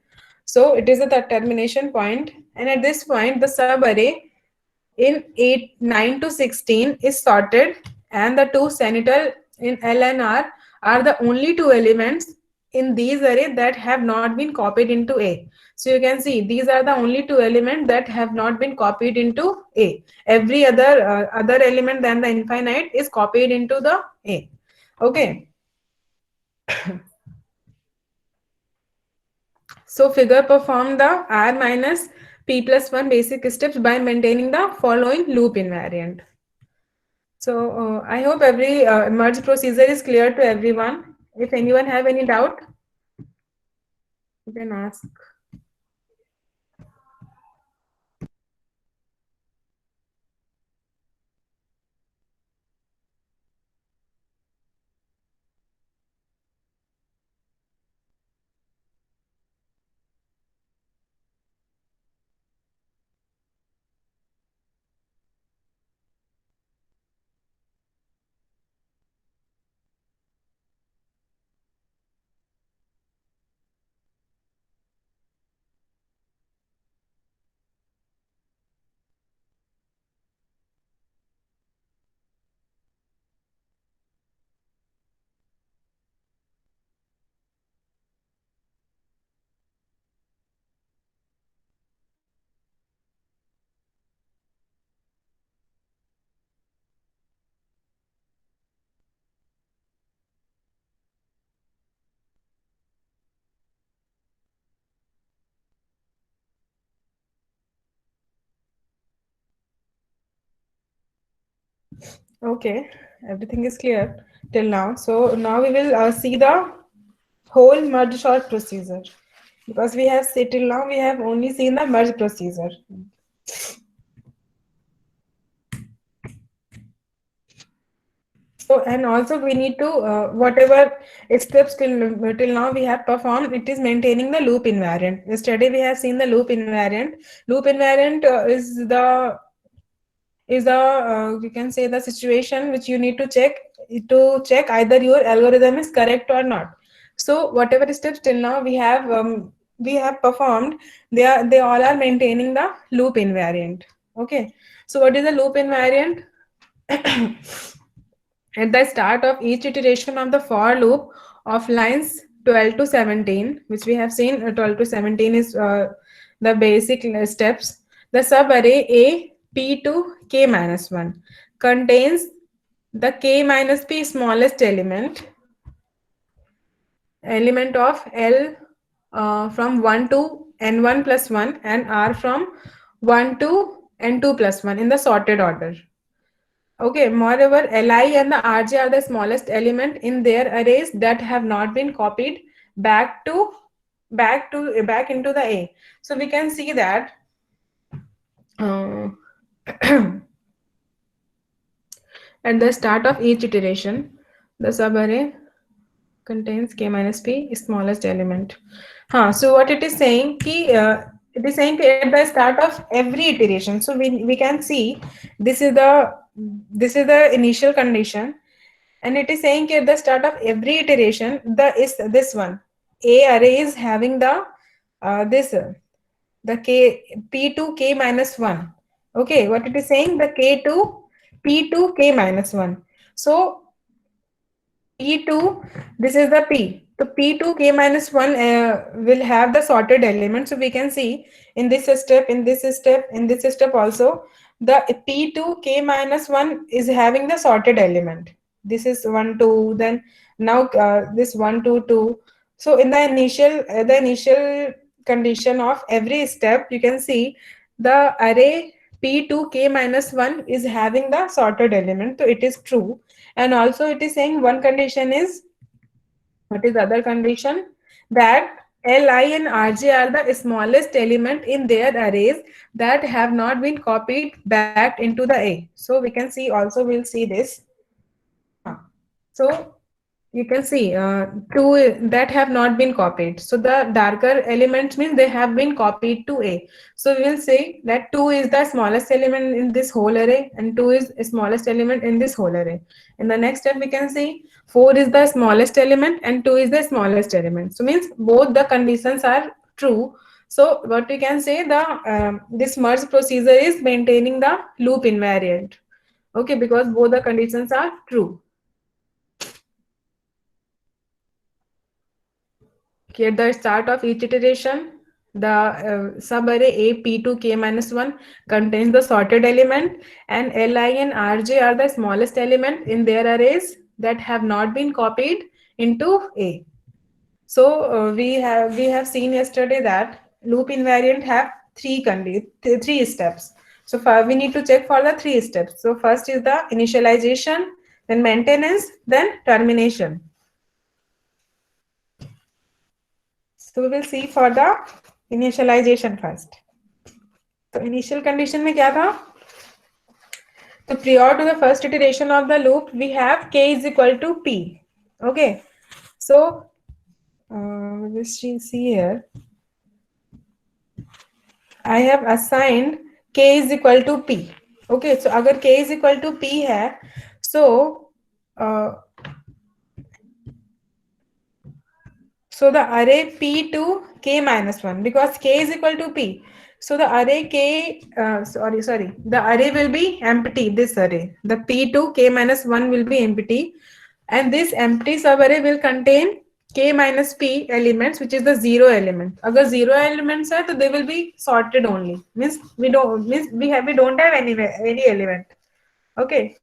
Speaker 1: So it is at the termination point, and at this point, the sub array in 8, 9 to 16 is sorted, and the two senatorial in L and R are the only two elements in these array that have not been copied into A. So you can see these are the only two elements that have not been copied into A. Every other element than the infinite is copied into the A. Okay. So figure perform the R minus P plus 1 basic steps by maintaining the following loop invariant. So I hope every merge procedure is clear to everyone. If anyone have any doubt, you can ask. Okay, everything is clear till now. So now we will see the whole merge sort procedure, because we have till now we have only seen the merge procedure. So, and also we need to whatever steps till now we have performed, it is maintaining the loop invariant. Yesterday we have seen the loop invariant. Loop invariant is the you can say the situation which you need to check either your algorithm is correct or not. So whatever steps till now we have performed, they all are maintaining the loop invariant. Okay. So what is the loop invariant? At the start of each iteration of the for loop of lines 12 to 17, which we have seen, 12 to 17 is the basic steps. The subarray A P to K minus 1 contains the K minus P smallest element of L from 1 to N1 plus 1 and R from 1 to N2 plus 1 in the sorted order. Okay, moreover, Li and the Rj are the smallest element in their arrays that have not been copied back to back into the A. So we can see that uh, at the start of each iteration, the subarray contains k minus p smallest element. So what it is saying it is saying at the start of every iteration. So we can see this is the initial condition, and it is saying at the start of every iteration the is this one A array is having the k p to k minus 1. Okay, what it is saying, the k to p to k minus 1. So P2, this is the P. So P2 K minus 1 will have the sorted element. So we can see in this step, in this step, in this step also, the P2 K minus 1 is having the sorted element. This is 1, 2, then now this 1, 2, 2. So in the initial condition of every step, you can see the array P2 K minus 1 is having the sorted element. So it is true. And also it is saying one condition is, what is the other condition? That Li and Rj are the smallest element in their arrays that have not been copied back into the A. So we can see also, we'll see this. So you can see two that have not been copied. So the darker elements means they have been copied to A. So we will say that 2 is the smallest element in this whole array and 2 is the smallest element in this whole array. In the next step we can see 4 is the smallest element and 2 is the smallest element. So means both the conditions are true. So what we can say, the this merge procedure is maintaining the loop invariant. Okay, because both the conditions are true. Okay, at the start of each iteration, the subarray A P2 K minus 1 contains the sorted element, and Li and Rj are the smallest element in their arrays that have not been copied into A. So we have seen yesterday that loop invariant have three steps. So we need to check for the three steps. So first is the initialization, then maintenance, then termination. So we will see for the initialization first. तो initial condition में क्या था? So prior to the first iteration of the loop, we have k is equal to p. Okay. So let's see here. I have assigned k is equal to p. Okay. So अगर k is equal to p है, so uh, so the array p to k minus 1, because k is equal to p. So the array k, the array will be empty, this array. The p to k minus 1 will be empty. And this empty subarray will contain k minus p elements, which is the zero element. Agar zero elements hai, so they will be sorted only. Means we don't have any element. Okay.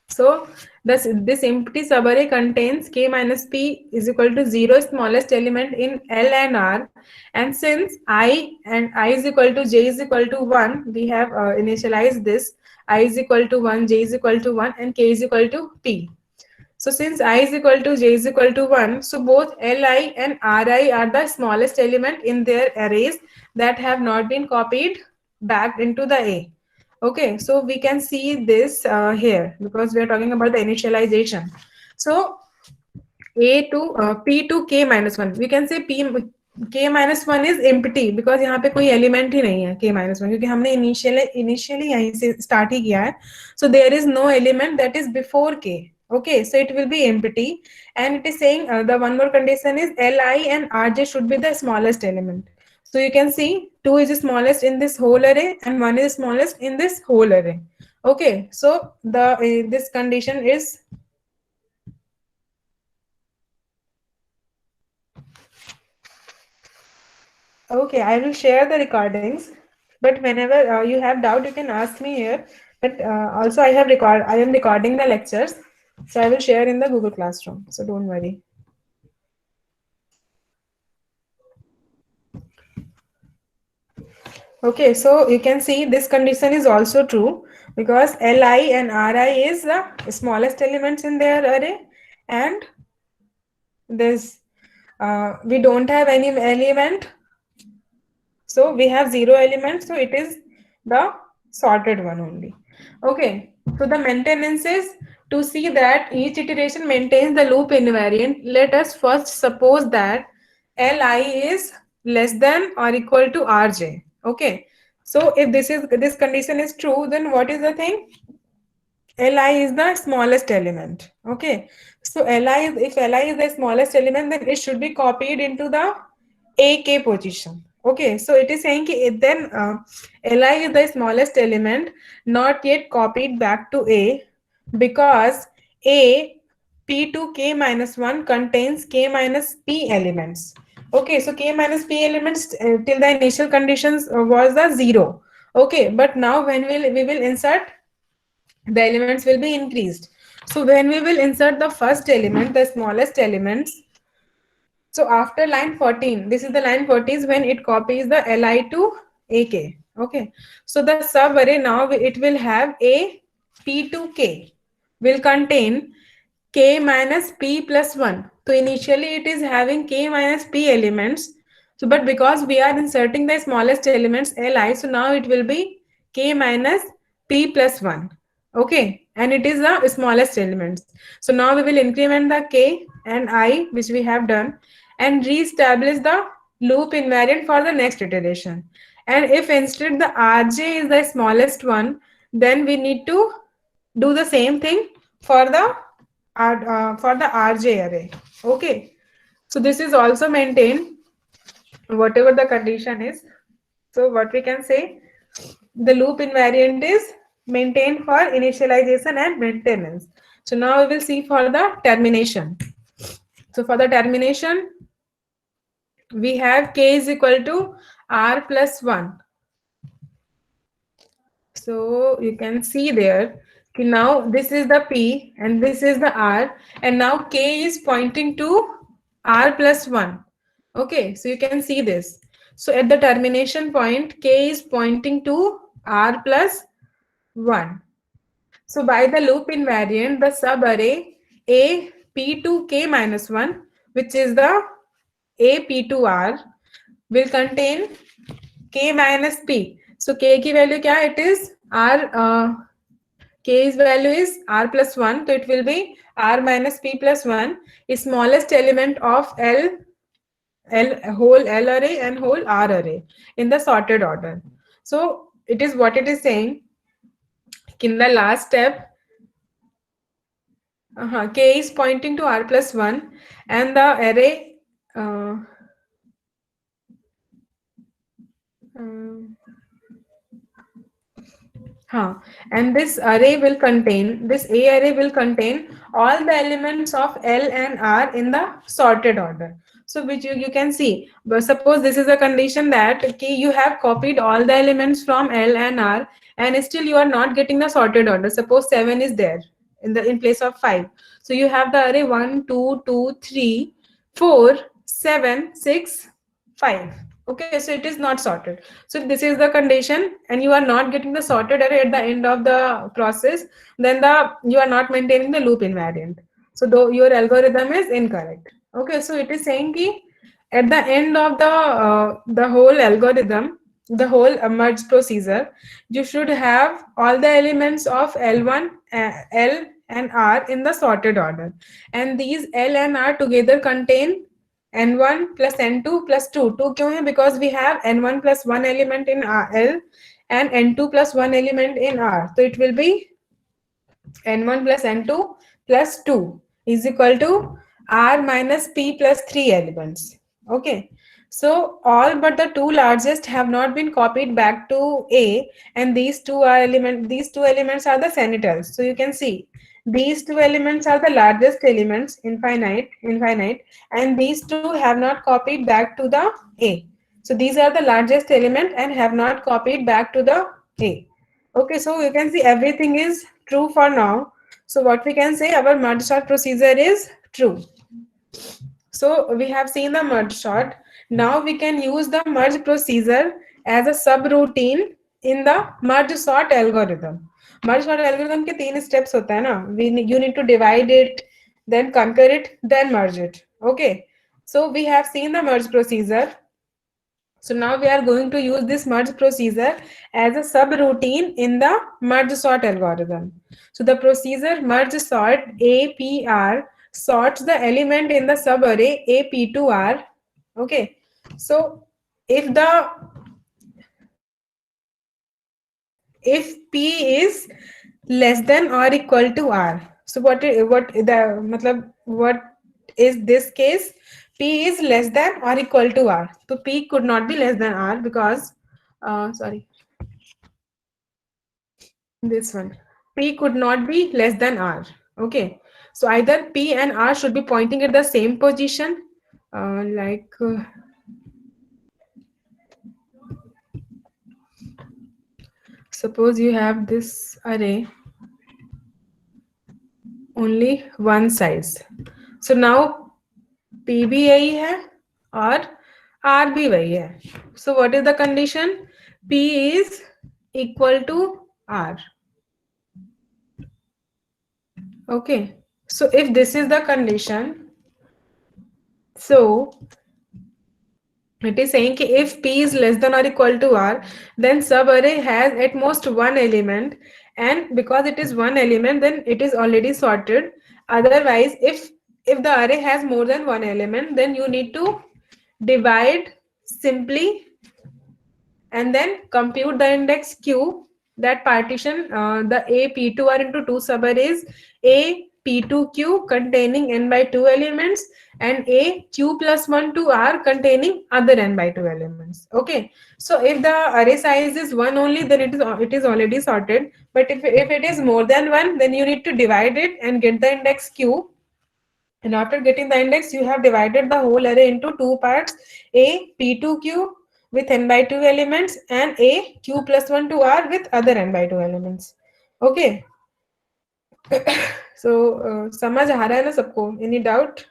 Speaker 1: So this empty subarray contains k minus p is equal to 0 smallest element in L and R, and since I and I is equal to j is equal to 1, we have initialized this I is equal to 1, j is equal to 1, and k is equal to p. So since I is equal to j is equal to 1, so both Li and Ri are the smallest element in their arrays that have not been copied back into the A. Okay, so we can see this here because we are talking about the initialization. So A to P to K minus 1. We can say K minus 1 is empty because यहाँ पे कोई element ही नहीं है K minus 1, क्योंकि हमने initially यहीं से start ही किया है. So there is no element that is before K. Okay, so it will be empty, and it is saying the one more condition is Li and Rj should be the smallest element. So you can see 2 is the smallest in this whole array and 1 is smallest in this whole array. Okay, so the this condition is okay. I will share the recordings, but whenever you have doubt, you can ask me here. But also, I am recording the lectures, so I will share in the Google Classroom. So don't worry. Okay, so you can see this condition is also true because Li and Ri is the smallest elements in their array, and this we don't have any element, so we have zero elements, so it is the sorted one only. Okay, so the maintenance is to see that each iteration maintains the loop invariant. Let us first suppose that Li is less than or equal to Rj. Okay, so if this condition is true, then what is the thing? Li is the smallest element. Okay, so if Li is the smallest element, then it should be copied into the AK position. Okay, so it is saying then Li is the smallest element, not yet copied back to A, because A P to K minus 1 contains K minus P elements. Okay, so K minus P elements till the initial conditions was the 0. Okay, but now when we will insert, the elements will be increased. So when we will insert the first element, the smallest elements, so after line 14, this is the line 40 is when it copies the Li to AK. Okay. So the sub array now it will have A P to K will contain K minus P plus 1. So initially it is having K minus P elements. So but because we are inserting the smallest elements Li, so now it will be K minus P plus 1. Okay. And it is the smallest elements. So now we will increment the K and I, which we have done, and re-establish the loop invariant for the next iteration. And if instead the Rj is the smallest one, then we need to do the same thing for the Rj array. Okay, so this is also maintained whatever the condition is. So what we can say, the loop invariant is maintained for initialization and maintenance. So now we will see for the termination. So for the termination, we have K is equal to R plus 1. So you can see there, now this is the P and this is the R, and now K is pointing to R plus 1. Okay, so you can see this. So at the termination point, K is pointing to R plus 1. So by the loop invariant, the subarray A P to K minus 1, which is the A P to R, will contain K minus P. So K की value क्या? It is R. K's value is R plus 1. So it will be R minus P plus 1. Is smallest element of whole L array and whole R array in the sorted order. So it is what it is saying. In the last step, K is pointing to R plus 1 and the array and this array will contain, this A array will contain all the elements of L and R in the sorted order. So which you can see, but suppose this is a condition that okay, you have copied all the elements from L and R and still you are not getting the sorted order. Suppose 7 is there in place of 5. So you have the array 1, 2, 2, 3, 4, 7, 6, 5. Okay, so it is not sorted. So if this is the condition and you are not getting the sorted array at the end of the process, then you are not maintaining the loop invariant. So though your algorithm is incorrect. Okay, so it is saying ki at the end of the whole algorithm, the whole merge procedure, you should have all the elements of L1, L and R in the sorted order, and these L and R together contain n1 plus n2 plus 2. 2 क्यों है? Because we have n1 plus 1 element in L and n2 plus 1 element in R. So it will be n1 plus n2 plus 2 is equal to R minus P plus 3 elements. Okay. So all but the two largest have not been copied back to A, and these two elements are the senators. So you can see these two elements are the largest elements, infinite, and these two have not copied back to the A. So these are the largest element and have not copied back to the A. Okay, so you can see everything is true for now. So what we can say, our merge sort procedure is true. So we have seen the merge sort. Now we can use the merge procedure as a subroutine in the merge sort algorithm. Merge sort algorithm के तीन steps होता है ना. You need to divide it, then conquer it, then merge it. Okay. So we have seen the merge procedure. So now we are going to use this merge procedure as a subroutine in the merge sort algorithm. So the procedure merge sort APR sorts the element in the subarray AP2R. Okay. So if P is less than or equal to R. So what is this case? P is less than or equal to R. So P could not be less than R because sorry, this one. P could not be less than R. Okay. So either P and R should be pointing at the same position, suppose you have this array only one size. So now P भी यही है और R भी वही है. So what is the condition? P is equal to R. Okay. So if this is the condition, so it is saying कि if P is less than or equal to R, then subarray has at most one element, and because it is one element, then it is already sorted. Otherwise, if the array has more than one element, then you need to divide simply and then compute the index q that partition the a p2 are into two subarrays a p2q containing n by 2 elements and a q plus 1 to r containing other n by 2 elements. Okay, so if the array size is 1 only, then it is already sorted, but if it is more than 1, then you need to divide it and get the index q, and after getting the index, you have divided the whole array into two parts, A P2Q with n by 2 elements and A Q plus 1 to R with other n by 2 elements. Okay. So, समझ आ रहा है ना सबको? Any doubt?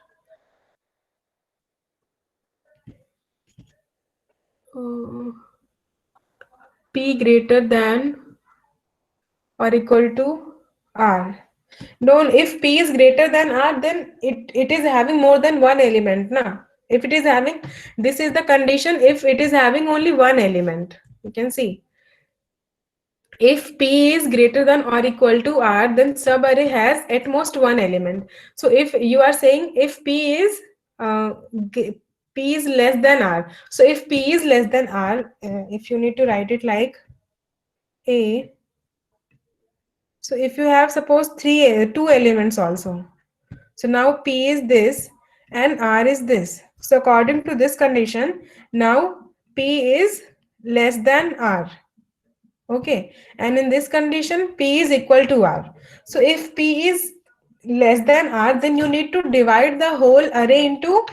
Speaker 1: P greater than or equal to R. No, if P is greater than R, then it is having more than one element. Na? If it is having, this is the condition if it is having only one element. You can see. If P is greater than or equal to R, then subarray has at most one element. So if you are saying if uh, P is less than R. So if P is less than R, if you need to write it like A, so if you have suppose two elements also. So now P is this and R is this. So according to this condition, now P is less than R. Okay. And in this condition, P is equal to R. So if P is less than R, then you need to divide the whole array into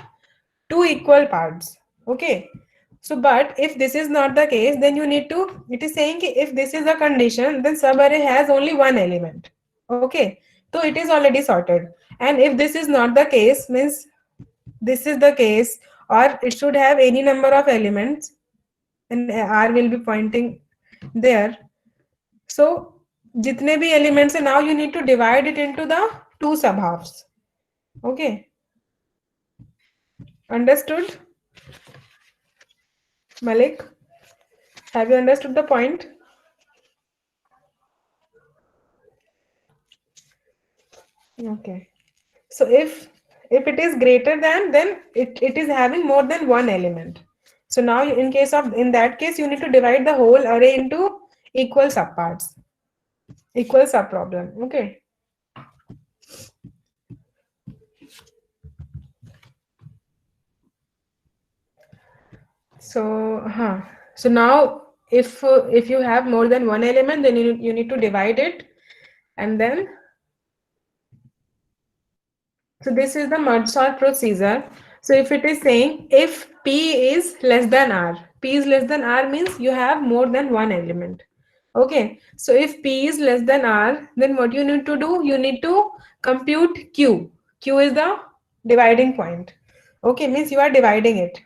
Speaker 1: two equal parts. Okay. So, but if this is not the case, then you need to, it is saying if this is the condition, then subarray has only one element. Okay. So it is already sorted. And if this is not the case, means this is the case, or it should have any number of elements, and R will be pointing there. So jitne bhi elements hai, now you need to divide it into the two subhalves. Okay. Understood? Malik, have you understood the point? Okay. So if it is greater than, then it is having more than one element. So now in that case, you need to divide the whole array into equal subparts, equal subproblem. Okay. So, so now if you have more than one element, then you need to divide it, and then so this is the merge sort procedure. So if it is saying if P is less than R, P is less than R means you have more than one element. Okay, so if P is less than R, then what you need to do? You need to compute Q. Q is the dividing point. Okay, means you are dividing it.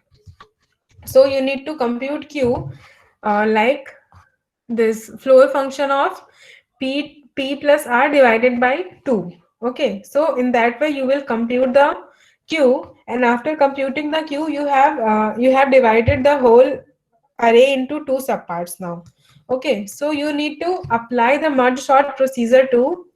Speaker 1: So you need to compute Q like this floor function of P plus R divided by 2. Okay, so in that way you will compute the Q, and after computing the Q you have divided the whole array into two subparts now. Okay, so you need to apply the merge sort procedure to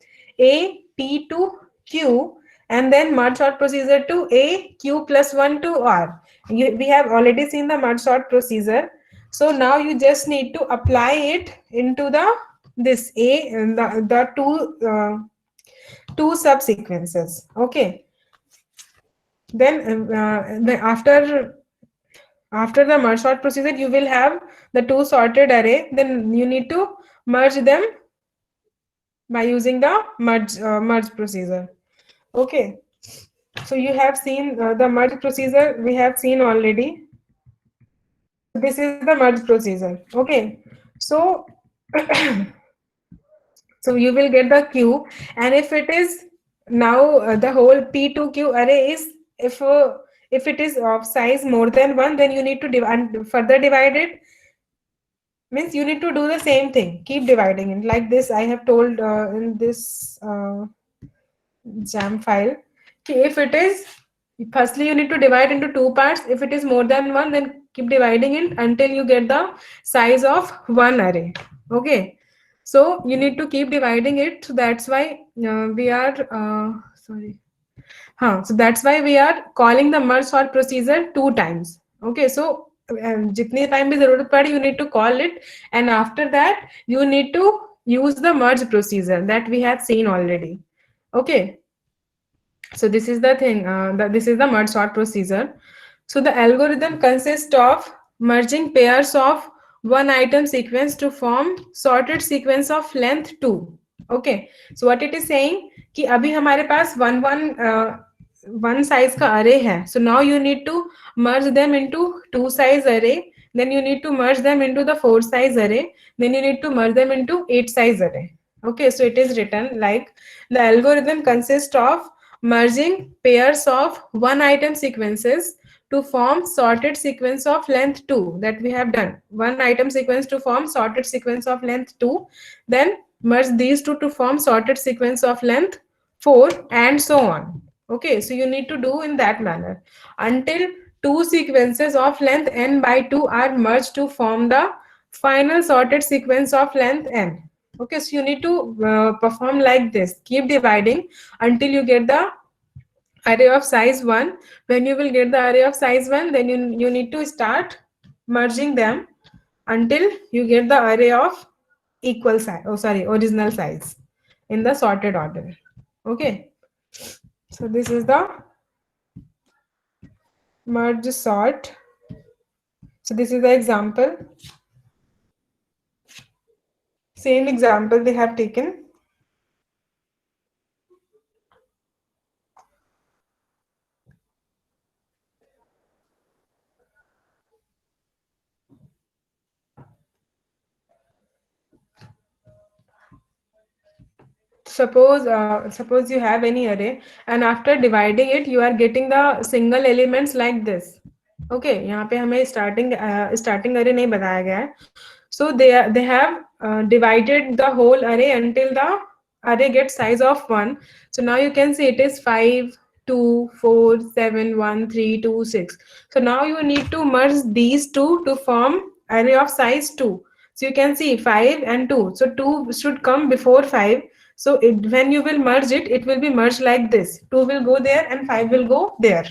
Speaker 1: A P to Q, and then merge sort procedure to A Q plus 1 to R. We have already seen the merge sort procedure. So now you just need to apply it into the this A and the two subsequences. Okay. Then after the merge sort procedure, you will have the two sorted array. Then you need to merge them by using the merge procedure. Okay. So you have seen the merge procedure we have seen already. This is the merge procedure. Okay. So so you will get the Q, and if it is now the whole P2Q array is if it is of size more than one, then you need to further divide it. Means you need to do the same thing, keep dividing it like this. I have told in this jam file. Okay, if it is firstly you need to divide into two parts. If it is more than one, then keep dividing it until you get the size of one array. Okay, so you need to keep dividing it. So that's why we are sorry. So that's why we are calling the merge sort procedure two times. Okay, so जितने time भी जरूरत पड़े you need to call it, and after that you need to use the merge procedure that we have seen already. Okay, so this is the thing. This is the merge sort procedure. So the algorithm consists of merging pairs of one item sequence to form sorted sequence of length 2. Okay. So what it is saying कि अभी हमारे पास one size का array है. So now you need to merge them into two size array. Then you need to merge them into the four size array. Then you need to merge them into eight size array. Okay. So it is written like the algorithm consists of merging pairs of one item sequences to form sorted sequence of length 2 that we have done. One item sequence to form sorted sequence of length 2, then merge these two to form sorted sequence of length 4, and so on. Okay, so you need to do in that manner until two sequences of length n by 2 are merged to form the final sorted sequence of length n. Okay, so you need to perform like this. Keep dividing until you get the array of size 1. When you will get the array of size 1, then you need to start merging them until you get the array of equal size, original size in the sorted order. Okay, so this is the merge sort. So this is the example. Same example they have taken. Suppose you have any array, and after dividing it you are getting the single elements like this. Okay, यहाँ पे हमें starting array नहीं बताया गया है. So they have divided the whole array until the array gets size of 1. So now you can see it is 5 2 4 7 1 3 2 6. So now you need to merge these two to form array of size 2. So you can see 5 and 2. So 2 should come before 5. So when you will merge it, it will be merged like this. 2 will go there and 5 will go there.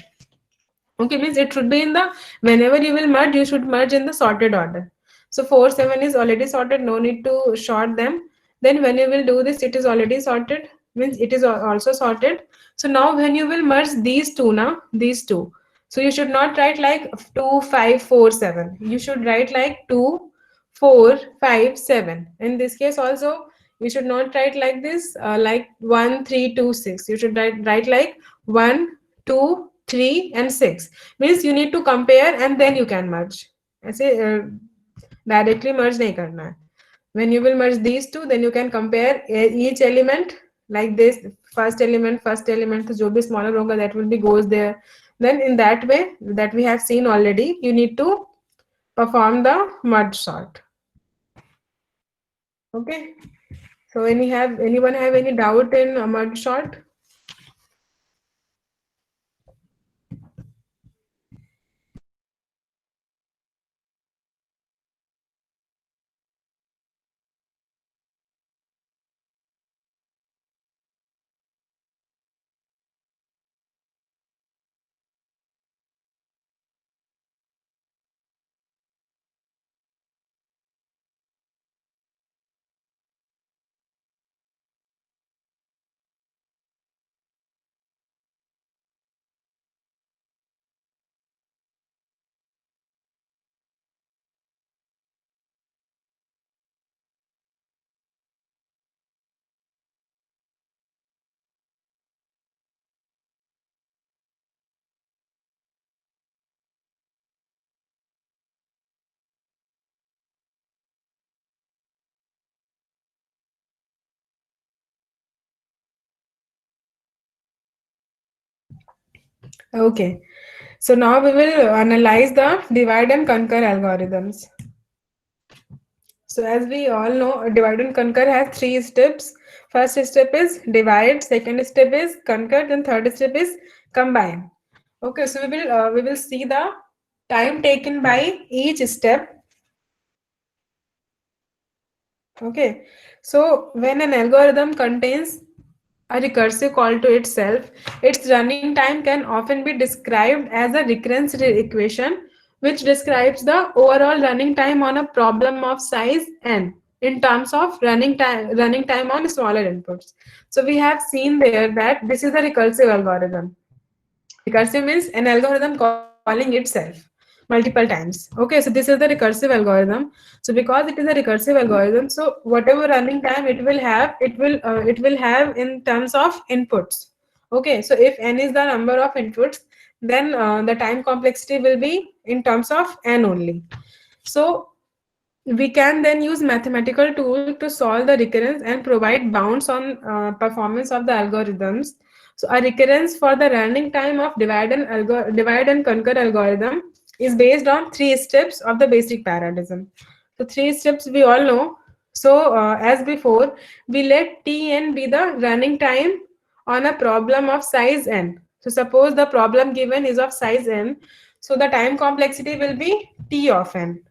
Speaker 1: Okay, means it should be in the, whenever you will merge, you should merge in the sorted order. So 4 7 is already sorted, no need to sort them. Then when you will do this, it is already sorted, means it is also sorted. So now when you will merge these two now, these two, So you should not write like 2, 5, 4, 7. You should write like 2, 4, 5, 7. In this case also, you should not write like this, like 1, 3, 2, 6. You should write like 1, 2, 3, and 6. Means you need to compare and then you can merge. ऐसे directly merge नहीं करना है. When you will merge these two, then you can compare each element like this. First element, तो जो भी smaller होगा, that will be goes there. Then in that way that we have seen already, you need to perform the merge sort. Okay. So anyone have any doubt in a merge sort? Okay. So now we will analyze the divide and conquer algorithms. So as we all know, divide and conquer has three steps. First step is divide, second step is conquer, then third step is combine. Okay, so we will see the time taken by each step. Okay, so when an algorithm contains a recursive call to itself, its running time can often be described as a recurrence equation, which describes the overall running time on a problem of size n in terms of running time on smaller inputs. So we have seen there that this is a recursive algorithm. Recursive means an algorithm calling itself multiple times. Okay, so this is the recursive algorithm. So because it is a recursive algorithm, so whatever running time it will have in terms of inputs. Okay, so if n is the number of inputs, then the time complexity will be in terms of n only. So we can then use mathematical tool to solve the recurrence and provide bounds on performance of the algorithms. So a recurrence for the running time of divide and conquer algorithm is based on three steps of the basic parallelism. So three steps we all know. So as before, we let Tn be the running time on a problem of size n. So suppose the problem given is of size n, so the time complexity will be T of n.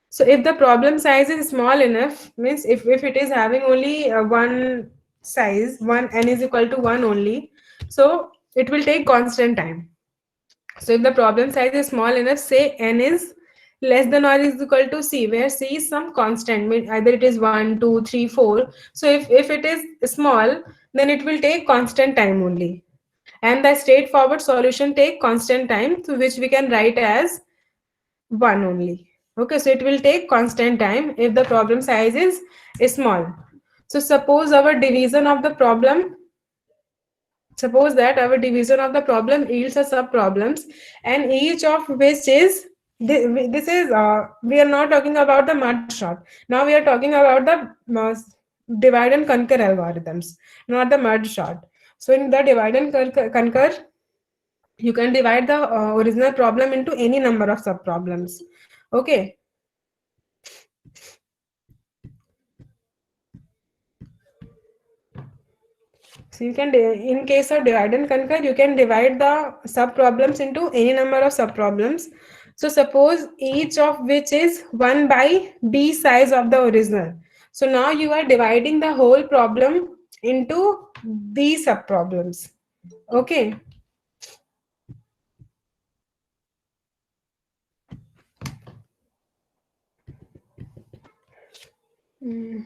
Speaker 1: So if the problem size is small enough, means if it is having only one size, one n is equal to 1 only, so it will take constant time. So if the problem size is small enough, say n is less than or is equal to c, where c is some constant, either it is 1, 2, 3, 4. So if it is small, then it will take constant time only. And the straightforward solution take constant time, to which we can write as 1 only. Okay, so it will take constant time if the problem size is small. So suppose that our division of the problem yields a sub problems, and each of which is this is we are not talking about the merge sort. Now we are talking about the divide and conquer algorithms, not the merge sort. So in the divide and conquer, you can divide the original problem into any number of sub problems. Okay. So you can, in case of divide and conquer, you can divide the sub problems into any number of sub problems. So suppose each of which is 1 by b size of the original. So now you are dividing the whole problem into b sub problems. Okay. Mm.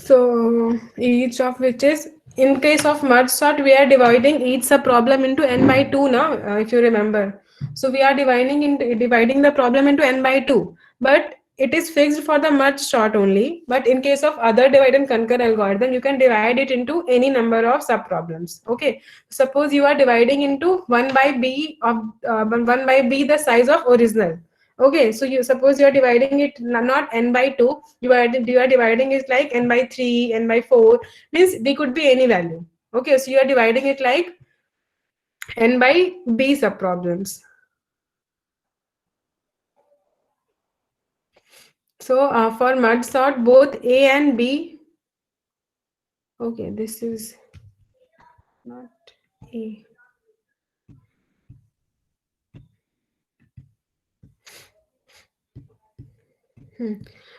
Speaker 1: So each of which is, in case of merge sort, we are dividing each sub problem into n by 2 now, if you remember. So we are dividing the problem into n by 2, but it is fixed for the merge sort only. But in case of other divide and conquer algorithm, you can divide it into any number of sub problems. Okay, suppose you are dividing into 1 by b of 1 by b the size of original. Okay, so you suppose you are dividing it not n by 2, you are dividing it like n by 3, n by 4, means b could be any value. Okay, so you are dividing it like n by b sub problems. So for merge sort, both a and b. Okay, this is not a.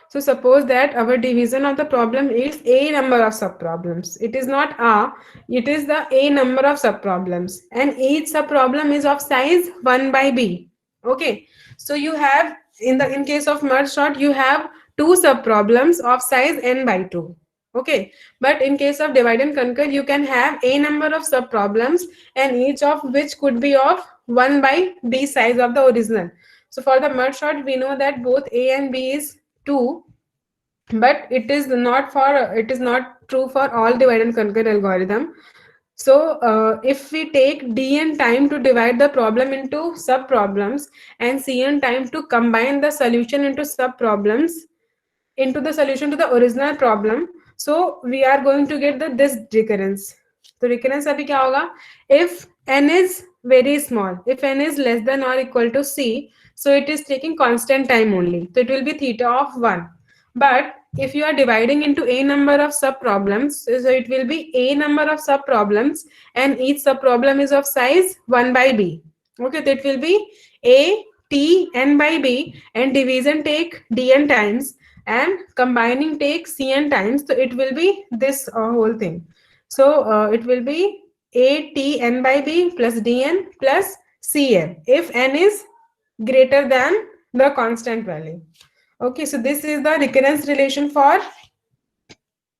Speaker 1: So suppose that our division of the problem is a number of subproblems. It is not a, it is the a number of subproblems, and each subproblem is of size 1 by b. Okay, so you have, in case of merge sort, you have two subproblems of size n by 2. Okay, but in case of divide and conquer, you can have a number of subproblems, and each of which could be of 1 by b size of the original. So for the merge sort, we know that both a and b is 2, but it is not true for all divide and conquer algorithm. So if we take dn time to divide the problem into sub problems and cn time to combine the solution into sub problems into the solution to the original problem, so we are going to get this recurrence. So recurrence अभी क्या होगा? If n is very small, if n is less than or equal to c, so it is taking constant time only. So it will be theta of 1. But if you are dividing into a number of sub problems, so it will be a number of sub problems, and each sub problem is of size 1 by b. Okay, that will be a t n by b, and division take dn times, and combining take cn times. So it will be this whole thing. So it will be a t n by b plus dn plus cn if n is greater than the constant value. Okay, so this is the recurrence relation for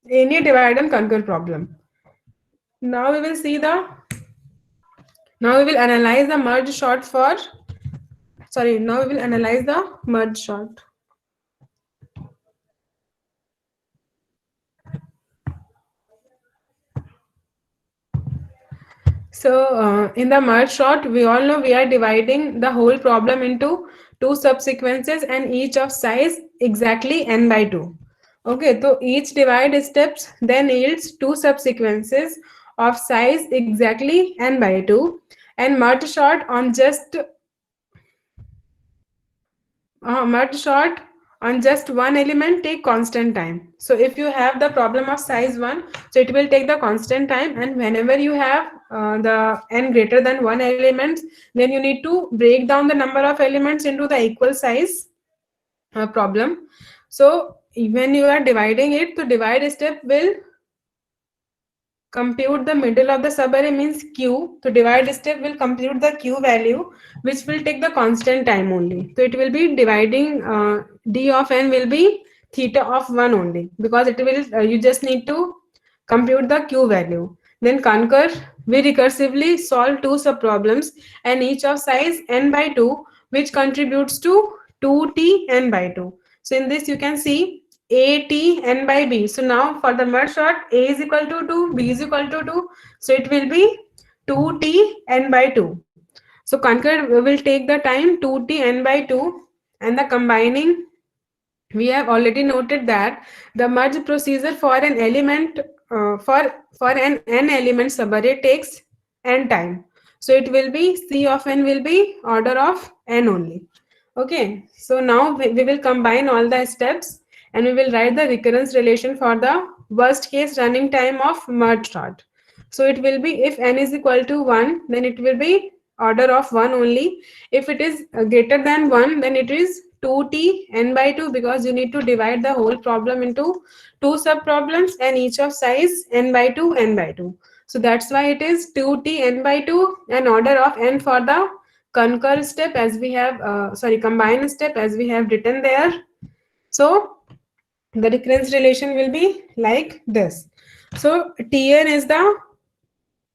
Speaker 1: any divide and conquer problem. Now we will see the, now we will analyze the merge sort for, sorry, now we will analyze the merge sort. So in the merge sort, we all know we are dividing the whole problem into two subsequences and each of size exactly n by 2. Okay, so each divide steps then yields two subsequences of size exactly n by 2, and merge sort on just merge sort on just one element take constant time. So if you have the problem of size 1, so it will take the constant time, and whenever you have the n greater than 1 elements, then you need to break down the number of elements into the equal size problem. So when you are dividing it, the divide step will compute the middle of the subarray, means q. So divide step will compute the q value, which will take the constant time only. So it will be dividing d of n will be theta of 1 only, because it will you just need to compute the q value. Then conquer, we recursively solve two sub problems and each of size n by 2, which contributes to 2t n by 2. So in this you can see a t n by b. So now for the merge sort, a is equal to 2, b is equal to 2. So it will be 2t n by 2. So conquer will take the time 2t n by 2, and the combining, we have already noted that the merge procedure for an element for an n element subarray takes n time. So it will be c of n will be order of n only. Okay, so now we will combine all the steps and we will write the recurrence relation for the worst case running time of merge sort. So it will be, if n is equal to 1, then it will be order of 1 only. If it is greater than 1, then it is 2t n by 2, because you need to divide the whole problem into two sub problems and each of size n by 2 n by 2. So that's why it is 2t n by 2 and order of n for the concur step, as we have combine step, as we have written there. So the recurrence relation will be like this. So Tn is the,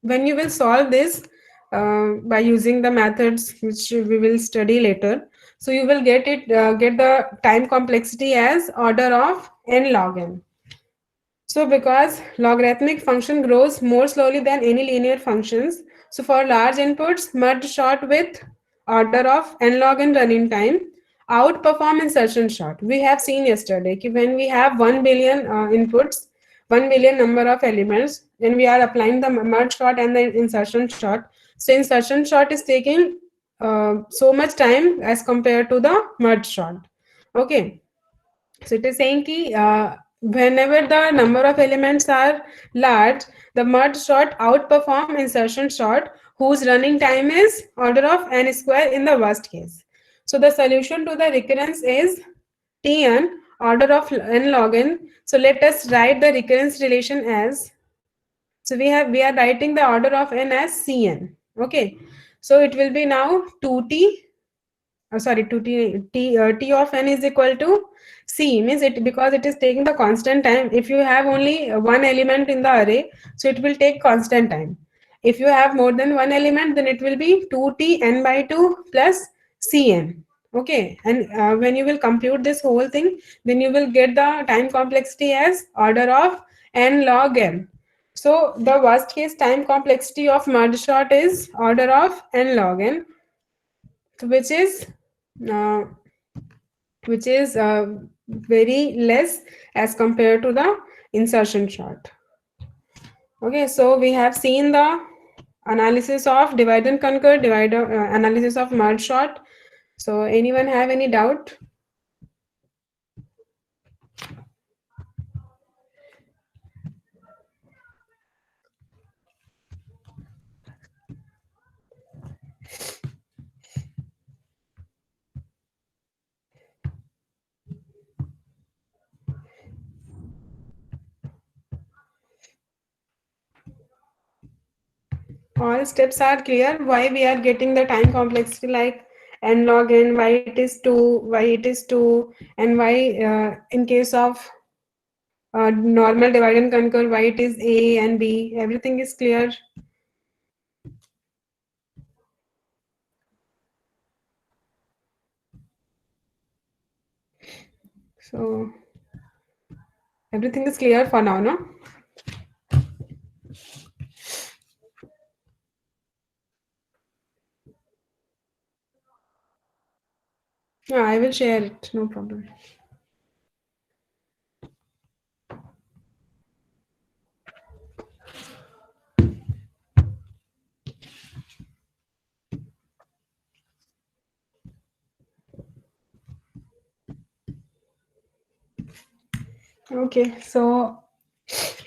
Speaker 1: when you will solve this by using the methods which we will study later, so you will get the time complexity as order of n log n. So because logarithmic function grows more slowly than any linear functions, so for large inputs, merge sort with order of n log n running time outperform insertion sort. We have seen yesterday that when we have 1 billion inputs, 1 billion number of elements, and we are applying the merge sort and the insertion sort. So insertion sort is taking so much time as compared to the merge sort. Okay. So it is saying ki, whenever the number of elements are large, the merge sort outperform insertion sort, whose running time is order of n square in the worst case. So the solution to the recurrence is Tn order of n log n. So let us write the recurrence relation as, so we are writing the order of n as Cn. Okay. So it will be now 2t, sorry, 2t, t of n is equal to c, means it, because it is taking the constant time. If you have only one element in the array, so it will take constant time. If you have more than one element, then it will be 2t n by 2 plus cn. Okay, and when you will compute this whole thing, then you will get the time complexity as order of n log n. So the worst case time complexity of merge sort is order of n log n, which is uh, very less as compared to the insertion sort. Okay, so we have seen the analysis of divide and conquer, analysis of merge sort. So anyone have any doubt? All steps are clear. Why we are getting the time complexity like n log n, why it is 2, why it is 2, and why in case of normal divide and conquer, why it is a and b. Everything is clear. So everything is clear for now, no? Yeah, I will share it, no problem. Okay, so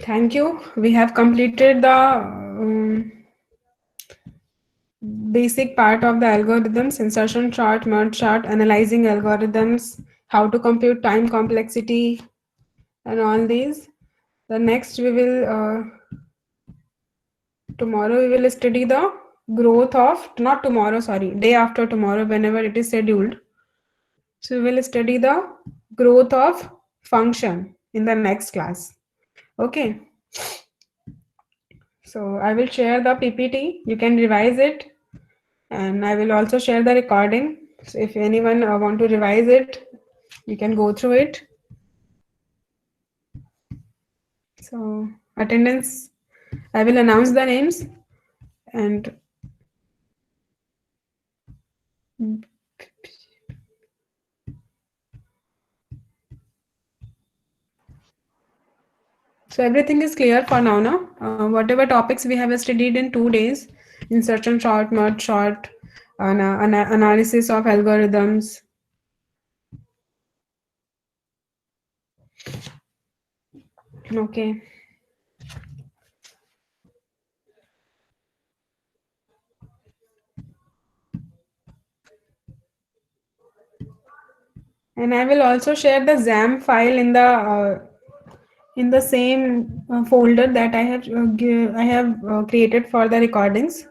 Speaker 1: thank you. We have completed the basic part of the algorithms, insertion chart, merge chart, analyzing algorithms, how to compute time complexity, and all these. The next we will, tomorrow we will study the growth of, not tomorrow, sorry, day after tomorrow, whenever it is scheduled. So we will study the growth of function in the next class. Okay. So I will share the PPT. You can revise it, and I will also share the recording. So if anyone want to revise it, you can go through it. So attendance, I will announce the names, and so everything is clear for now. No, whatever topics we have studied in 2 days: insertion short, merge short, analysis of algorithms. Okay. And I will also share the XAMPP file in the same folder that I have created for the recordings.